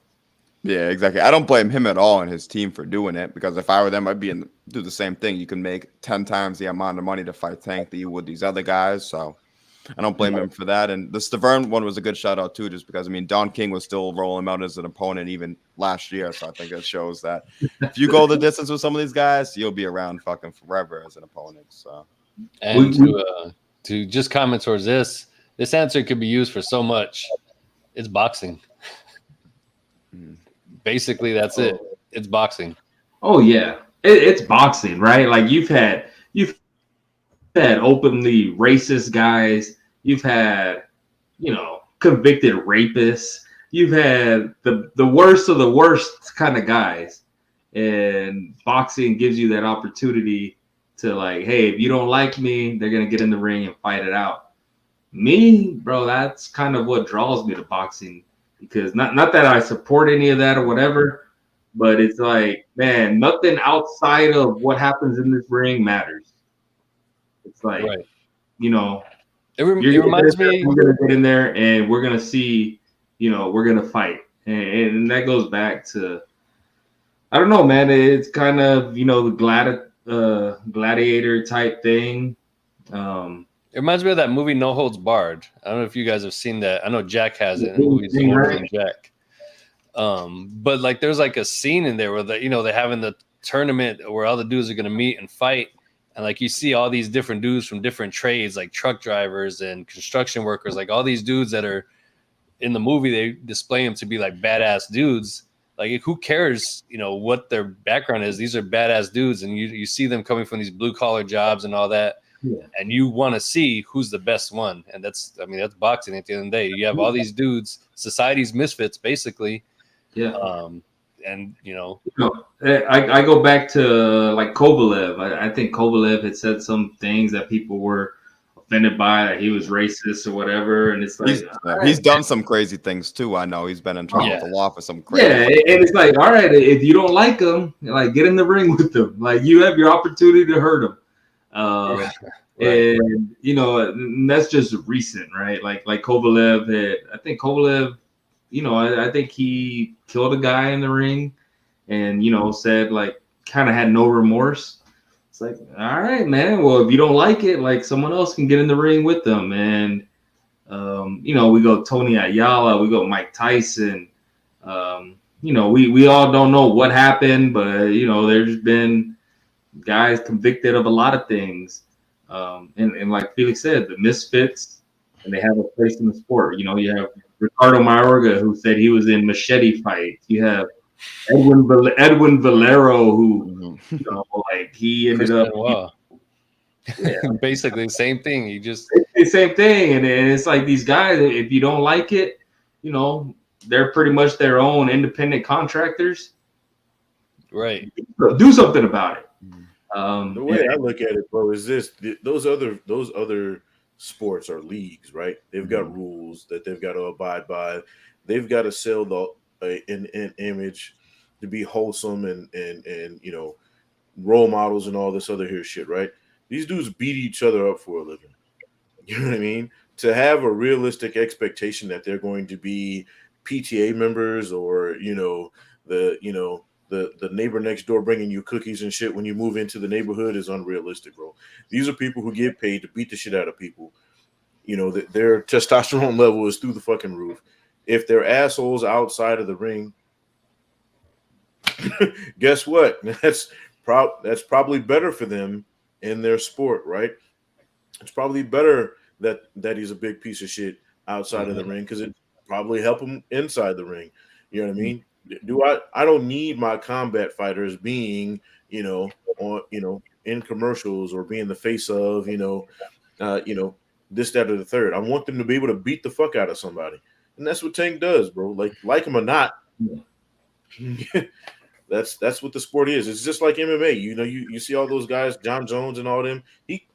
Yeah, exactly. I don't blame him at all and his team for doing it because if I were them, I'd do the same thing. You can make 10 times the amount of money to fight Tank that you would these other guys. So I don't blame him for that. And the Stavern one was a good shout out too, just because I mean Don King was still rolling him out as an opponent even last year. So I think that shows that if you go the distance with some of these guys, you'll be around fucking forever as an opponent. So and to just comment towards this answer could be used for so much. It's boxing. Basically, that's it. It's boxing. Oh yeah, it's boxing, right? Like you've had openly racist guys. You've had, convicted rapists. You've had the worst of the worst kind of guys. And boxing gives you that opportunity to like, hey, if you don't like me, they're going to get in the ring and fight it out. Me, bro, that's kind of what draws me to boxing because not that I support any of that or whatever, but it's like, man, nothing outside of what happens in this ring matters. It's like, right. It reminds me. We're gonna get in there and we're gonna see, we're gonna fight, and that goes back to, I don't know, man. It's kind of the gladiator type thing. It reminds me of that movie No Holds Barred. I don't know if you guys have seen that. I know Jack has it. Movie Jack. But like there's like a scene in there where they're having the tournament where all the dudes are gonna meet and fight. And like you see all these different dudes from different trades, like truck drivers and construction workers, like all these dudes that are in the movie, they display them to be like badass dudes. Like who cares, what their background is? These are badass dudes, and you see them coming from these blue collar jobs and all that. Yeah. And you want to see who's the best one. And that's boxing at the end of the day. You have all these dudes, society's misfits, basically. Yeah. And I go back to like Kovalev. I think Kovalev had said some things that people were offended by, that he was racist or whatever. And it's like he's done some crazy things too. I know he's been in trouble with the law for some crazy. Yeah, and it's like, all right, if you don't like him, like get in the ring with them. Like you have your opportunity to hurt him. Right. And that's just recent, right? Like Kovalev I think he killed a guy in the ring and, said like kind of had no remorse. It's like, all right, man. Well, if you don't like it, like someone else can get in the ring with them. And, we go Tony Ayala, we go Mike Tyson. We all don't know what happened, but, there's been guys convicted of a lot of things. And like Felix said, the misfits, and they have a place in the sport. You have Ricardo Mayorga, who said he was in machete fights. You have Edwin Valero, who he ended up. Basically the same thing. It's the same thing, and it's like these guys. If you don't like it, they're pretty much their own independent contractors. Right. Do something about it. The way I look at it, bro, is this: those other sports or leagues, right? They've got rules that they've got to abide by. They've got to sell an image to be wholesome and role models and all this other here shit, right? These dudes beat each other up for a living. You know what I mean? To have a realistic expectation that they're going to be PTA members or the neighbor next door bringing you cookies and shit when you move into the neighborhood is unrealistic, bro. These are people who get paid to beat the shit out of people. Their testosterone level is through the fucking roof. If they're assholes outside of the ring, guess what? That's probably better for them in their sport, right? It's probably better that he's a big piece of shit outside of the ring because it probably help him inside the ring. You know what I mean? I don't need my combat fighters being, in commercials or being the face of, this, that, or the third. I want them to be able to beat the fuck out of somebody. And that's what Tank does, bro. Like him or not. That's what the sport is. It's just like MMA. You see all those guys, John Jones and all them.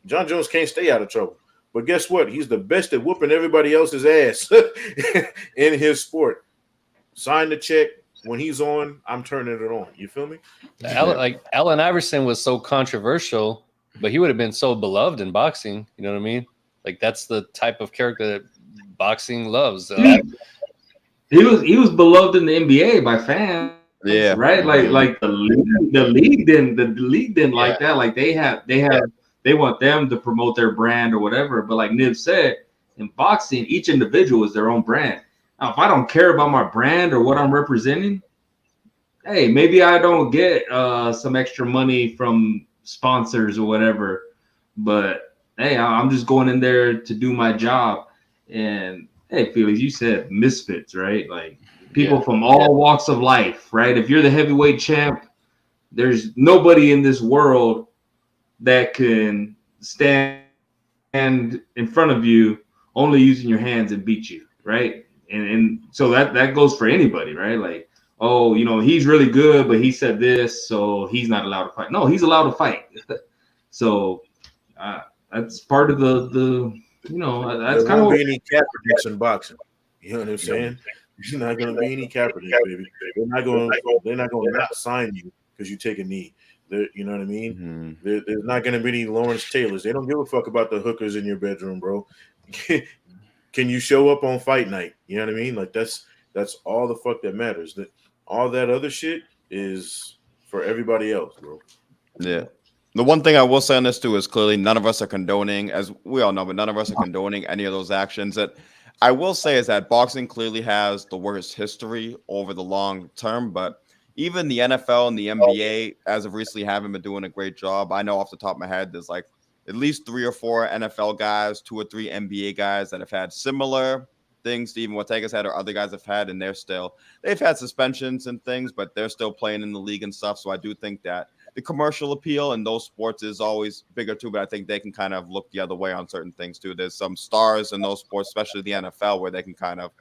John Jones can't stay out of trouble. But guess what? He's the best at whooping everybody else's ass in his sport. Sign the check. When he's on, I'm turning it on. You feel me? Allen Iverson was so controversial, but he would have been so beloved in boxing. You know what I mean? Like that's the type of character that boxing loves. He was beloved in the NBA by fans. Yeah. Right. Like the league didn't like that. Like they want them to promote their brand or whatever. But like Nib said, in boxing, each individual is their own brand. Now, if I don't care about my brand or what I'm representing, hey, maybe I don't get some extra money from sponsors or whatever. But hey, I'm just going in there to do my job. And hey, Felix, you said misfits, right? Like people from all walks of life, right? If you're the heavyweight champ, there's nobody in this world that can stand in front of you only using your hands and beat you, right? And so that goes for anybody, right? Like, oh, he's really good, but he said this, so he's not allowed to fight. No, he's allowed to fight. So that's part of the that's kind of be any Kaepernicks in boxing. You know what I'm saying? There's not going to be any Kaepernicks, baby. They're not going to not sign you because you take a knee. You know what I mean? There's not going to be any Lawrence Taylors. They don't give a fuck about the hookers in your bedroom, bro. Can you show up on fight night? You know what I mean? Like that's all the fuck that matters. All that other shit is for everybody else, bro. Yeah. The one thing I will say on this too is clearly none of us are condoning, as we all know, but none of us are condoning any of those actions. That I will say is that boxing clearly has the worst history over the long term, but even the NFL and the NBA, as of recently, haven't been doing a great job. I know off the top of my head, there's like at least 3 or 4 NFL guys, 2 or 3 NBA guys that have had similar things to even what Tega's had or other guys have had, and they've had suspensions and things, but they're still playing in the league and stuff. So I do think that the commercial appeal in those sports is always bigger too, but I think they can kind of look the other way on certain things too. There's some stars in those sports, especially the NFL, where they can kind of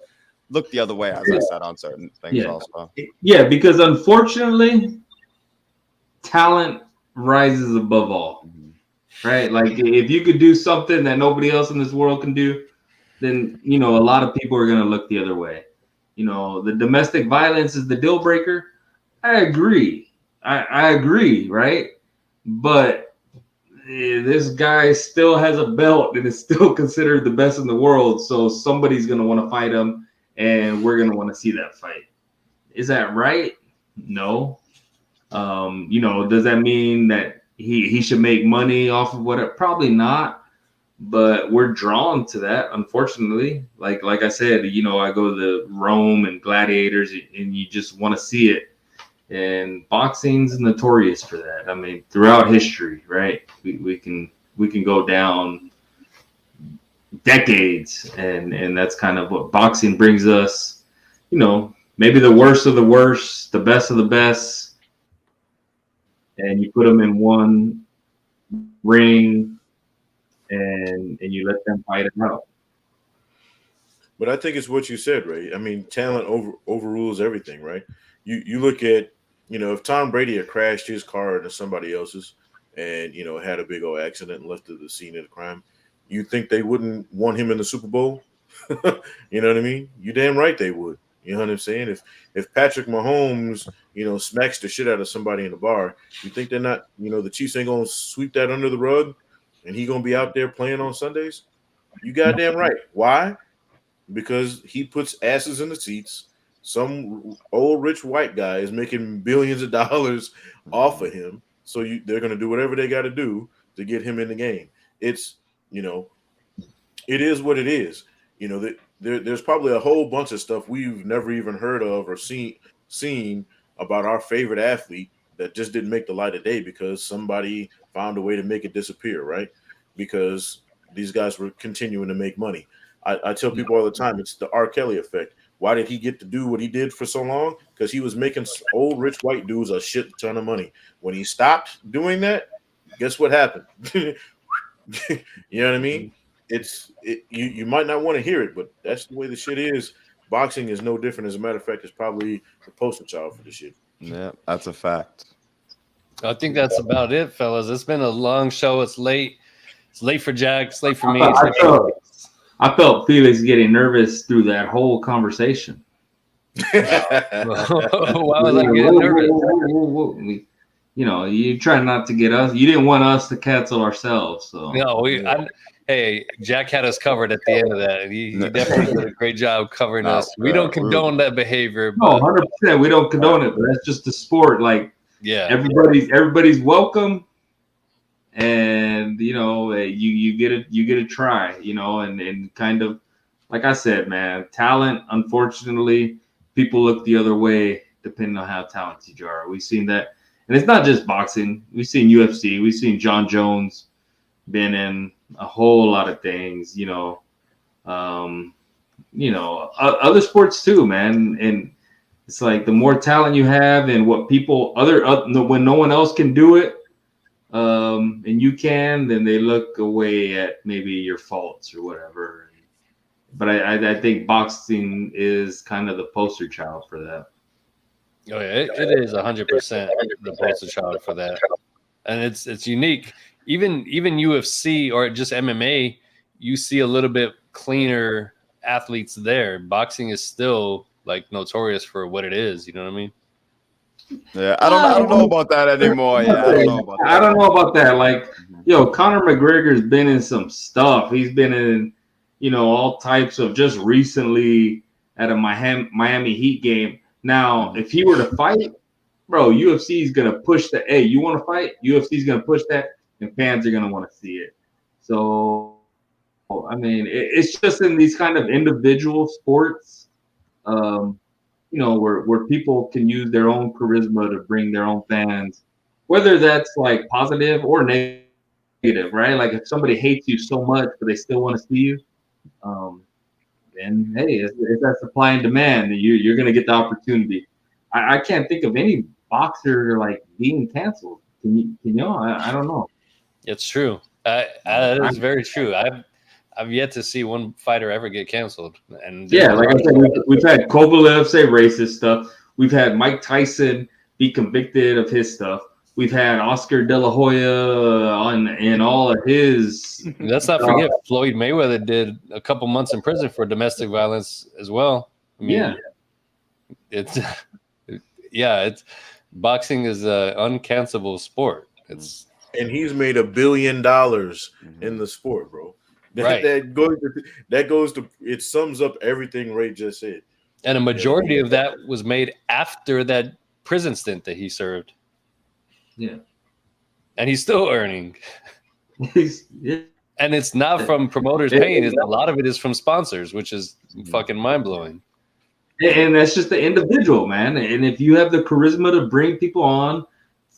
look the other way, as I said, on certain things also. Yeah, because unfortunately, talent rises above all, right? Like if you could do something that nobody else in this world can do, then, a lot of people are going to look the other way. The domestic violence is the deal breaker. I agree. I agree, right? But this guy still has a belt and is still considered the best in the world. So somebody's going to want to fight him, and we're going to want to see that fight. Is that right? No. Does that mean that he should make money off of whatever? Probably not. But we're drawn to that, unfortunately. Like I said, I go to Rome and gladiators, and you just want to see it. And boxing's notorious for that. I mean, throughout history, right? We can go down decades, and that's kind of what boxing brings us. Maybe the worst of the worst, the best of the best, and you put them in one ring, and you let them fight it out. But I think it's what you said, right? I mean, talent overrules everything, right? You look at, if Tom Brady had crashed his car into somebody else's and, had a big old accident and left to the scene of the crime, You think they wouldn't want him in the Super Bowl? You know what I mean? You damn right they would. You know what I'm saying? If Patrick Mahomes, smacks the shit out of somebody in the bar, you think they're not, the Chiefs ain't gonna sweep that under the rug and he gonna be out there playing on Sundays? You goddamn right. Why? Because he puts asses in the seats. Some old rich white guy is making billions of dollars off of him. So they're gonna do whatever they got to do to get him in the game. It's, it is what it is. There's probably a whole bunch of stuff we've never even heard of or seen about our favorite athlete that just didn't make the light of day because somebody found a way to make it disappear, right? Because these guys were continuing to make money. I tell people all the time, it's the R. Kelly effect. Why did he get to do what he did for so long? Because he was making old rich white dudes a shit ton of money. When he stopped doing that, guess what happened? You know what I mean? You might not want to hear it, but that's the way the shit is. Boxing is no different. As a matter of fact, it's probably the poster child for the shit. Yeah, that's a fact. I think that's about it, fellas. It's been a long show. It's late. It's late for Jack. It's late for me. I felt Felix getting nervous through that whole conversation. Why was I getting nervous? You try not to get us. You didn't want us to cancel ourselves. So no, hey, Jack had us covered at the end of that. He definitely did a great job covering us. We don't condone that behavior. No, 100%. We don't condone it, but that's just the sport. Like, yeah, everybody's welcome, and you get a try. And kind of like I said, man, talent. Unfortunately, people look the other way depending on how talented you are. We've seen that. And it's not just boxing. We've seen UFC. We've seen John Jones been in a whole lot of things, other sports too, man. And it's like the more talent you have and what people when no one else can do it, and you can, then they look away at maybe your faults or whatever. But I think boxing is kind of the poster child for that. Oh yeah, it is 100% the poster child for that, and it's unique. Even UFC or just MMA, you see a little bit cleaner athletes there. Boxing is still like notorious for what it is. You know what I mean? Yeah, I don't know about that anymore. Yeah, I don't know about that. Like, Conor McGregor's been in some stuff. He's been in, all types of, just recently at a Miami Heat game. Now, if he were to fight, bro, UFC is going to push that. Hey, you want to fight? UFC is going to push that, and fans are going to want to see it. So, I mean, it's just in these kind of individual sports, where people can use their own charisma to bring their own fans, whether that's like positive or negative, right? Like if somebody hates you so much, but they still want to see you, and hey, it's that supply and demand. You're going to get the opportunity. I can't think of any boxer like being canceled. Can you? I don't know. It's true. That is very true. I've yet to see one fighter ever get canceled. And yeah, like I said, we've had Kovalev say racist stuff. We've had Mike Tyson be convicted of his stuff. We've had Oscar De La Hoya in all of his. Let's not forget Floyd Mayweather did a couple months in prison for domestic violence as well. I mean, it's boxing is an uncancelable sport. And he's made $1 billion in the sport, bro. Right. That goes to it sums up everything Ray just said. And a majority of that was made after that prison stint that he served. Yeah. And he's still earning. And it's not from promoters paying. A lot of it is from sponsors, which is fucking mind-blowing. And that's just the individual, man. And if you have the charisma to bring people on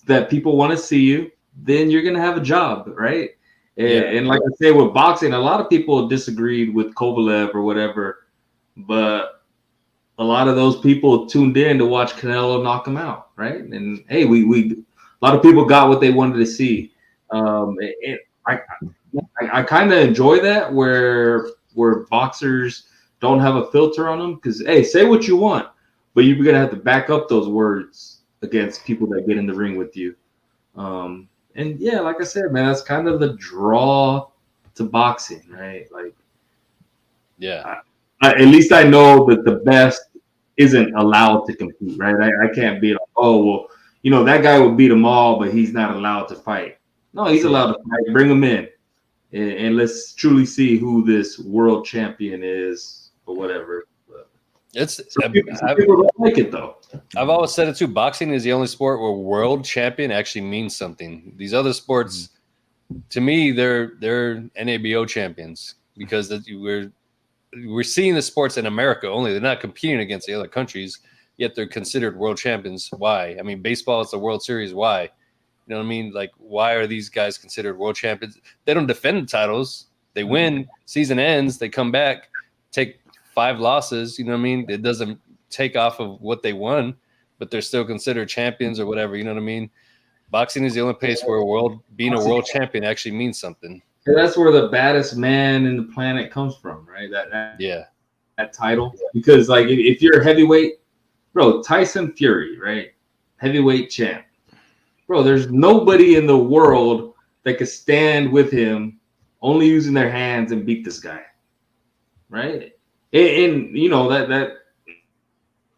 that people want to see you, then you're going to have a job, right? And like I say, with boxing, a lot of people disagreed with Kovalev or whatever, but a lot of those people tuned in to watch Canelo knock him out, right? And hey, a lot of people got what they wanted to see. I kind of enjoy that where boxers don't have a filter on them, because hey, say what you want, but you're gonna have to back up those words against people that get in the ring with you. And yeah, like I said, man, that's kind of the draw to boxing, right? Like, Yeah. at least I know that the best isn't allowed to compete, right? I can't be like, oh, well, that guy will beat them all, but he's not allowed to fight. No, he's allowed to fight. Bring him in, and let's truly see who this world champion is or whatever. Some people don't like it, though. I've always said it, too. Boxing is the only sport where world champion actually means something. These other sports, to me, they're NABO champions because we're seeing the sports in America only. They're not competing against the other countries, yet they're considered world champions. Why? I mean, baseball is the World Series. Why? You know what I mean? Like, why are these guys considered world champions? They don't defend the titles. They win. Season ends. They come back, take 5 losses. You know what I mean? It doesn't take off of what they won, but they're still considered champions or whatever. You know what I mean? Boxing is the only place where being a world champion actually means something. And that's where the baddest man in the planet comes from, right? That title. Because like if you're a heavyweight, bro, Tyson Fury, right? Heavyweight champ. Bro, there's nobody in the world that could stand with him only using their hands and beat this guy. Right? And that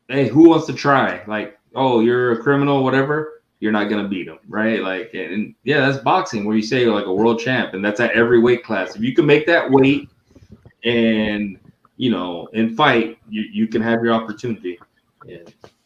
hey, who wants to try? Like, oh, you're a criminal, whatever. You're not gonna beat him, right? Like, and yeah, that's boxing where you say you're like a world champ, and that's at every weight class. If you can make that weight and and fight, you can have your opportunity.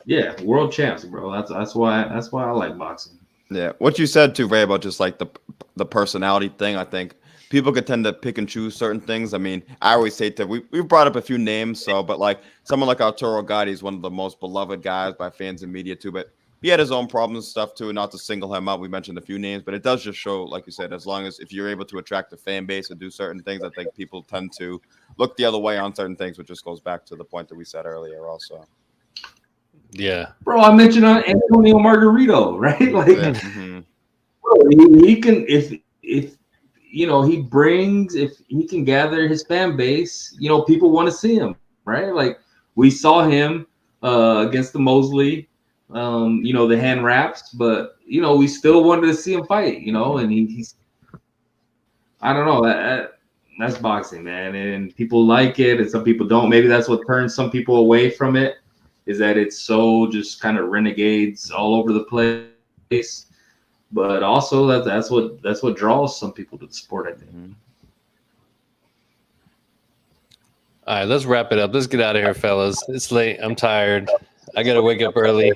Yeah, world champs, bro. That's why I like boxing. Yeah, what you said too, Ray, about just like the personality thing. I think people could tend to pick and choose certain things. I mean, I always say that we brought up a few names, but like someone like Arturo Gatti is one of the most beloved guys by fans and media too, but he had his own problems and stuff too, not to single him out. We mentioned a few names, but it does just show, like you said, as long as if you're able to attract a fan base and do certain things, I think people tend to look the other way on certain things, which just goes back to the point that we said earlier also. Yeah. Bro, I mentioned Antonio Margarito, right? Like, bro, he can, if he brings, if he can gather his fan base, people want to see him, right? Like, we saw him against the Mosley. The hand wraps, but we still wanted to see him fight, and he's I don't know, that's boxing, man, and people like it and some people don't. Maybe that's what turns some people away from it, is that it's so just kind of renegades all over the place, but also that's what draws some people to the sport, I think. All right, let's wrap it up. Let's get out of here, fellas. It's late. I'm tired. I gotta wake up early.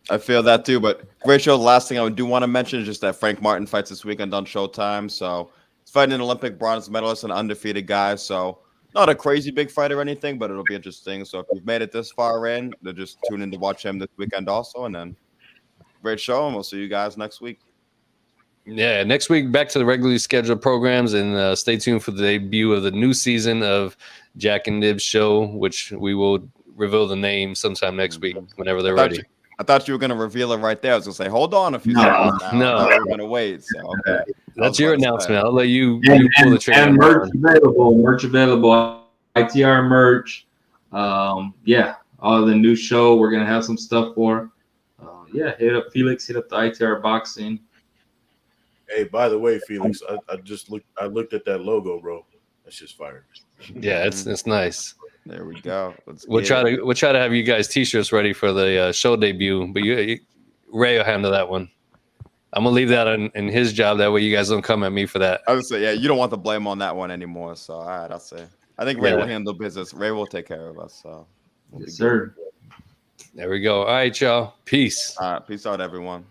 I feel that too, but great show. The last thing I do want to mention is just that Frank Martin fights this weekend on Showtime. So he's fighting an Olympic bronze medalist and undefeated guy. So not a crazy big fight or anything, but it'll be interesting. So if you've made it this far in, then just tune in to watch him this weekend also. And then great show, and we'll see you guys next week. Yeah, next week back to the regularly scheduled programs, and stay tuned for the debut of the new season of Jack and Nib's show, which we will reveal the name sometime next week whenever they're ready. I thought you were going to reveal it right there. I was going to say, hold on a few seconds now. No. We're going to wait. So, okay. That's your announcement. I'll let you pull the trigger. And merch available. ITR merch. Yeah, all the new show we're going to have some stuff for. Yeah, hit up Felix, hit up the ITR Boxing. Hey, by the way, Felix, I looked at that logo, bro. That's just fire. Yeah, it's nice. There we go. We'll try to have you guys t-shirts ready for the show debut, but Ray will handle that one. I'm gonna leave that in his job. That way, you guys don't come at me for that. I would say, yeah, you don't want the blame on that one anymore. So, all right, I'll say. I think Ray will handle business. Ray will take care of us. So, yes, sir. There we go. All right, y'all. Peace. All right, peace out, everyone.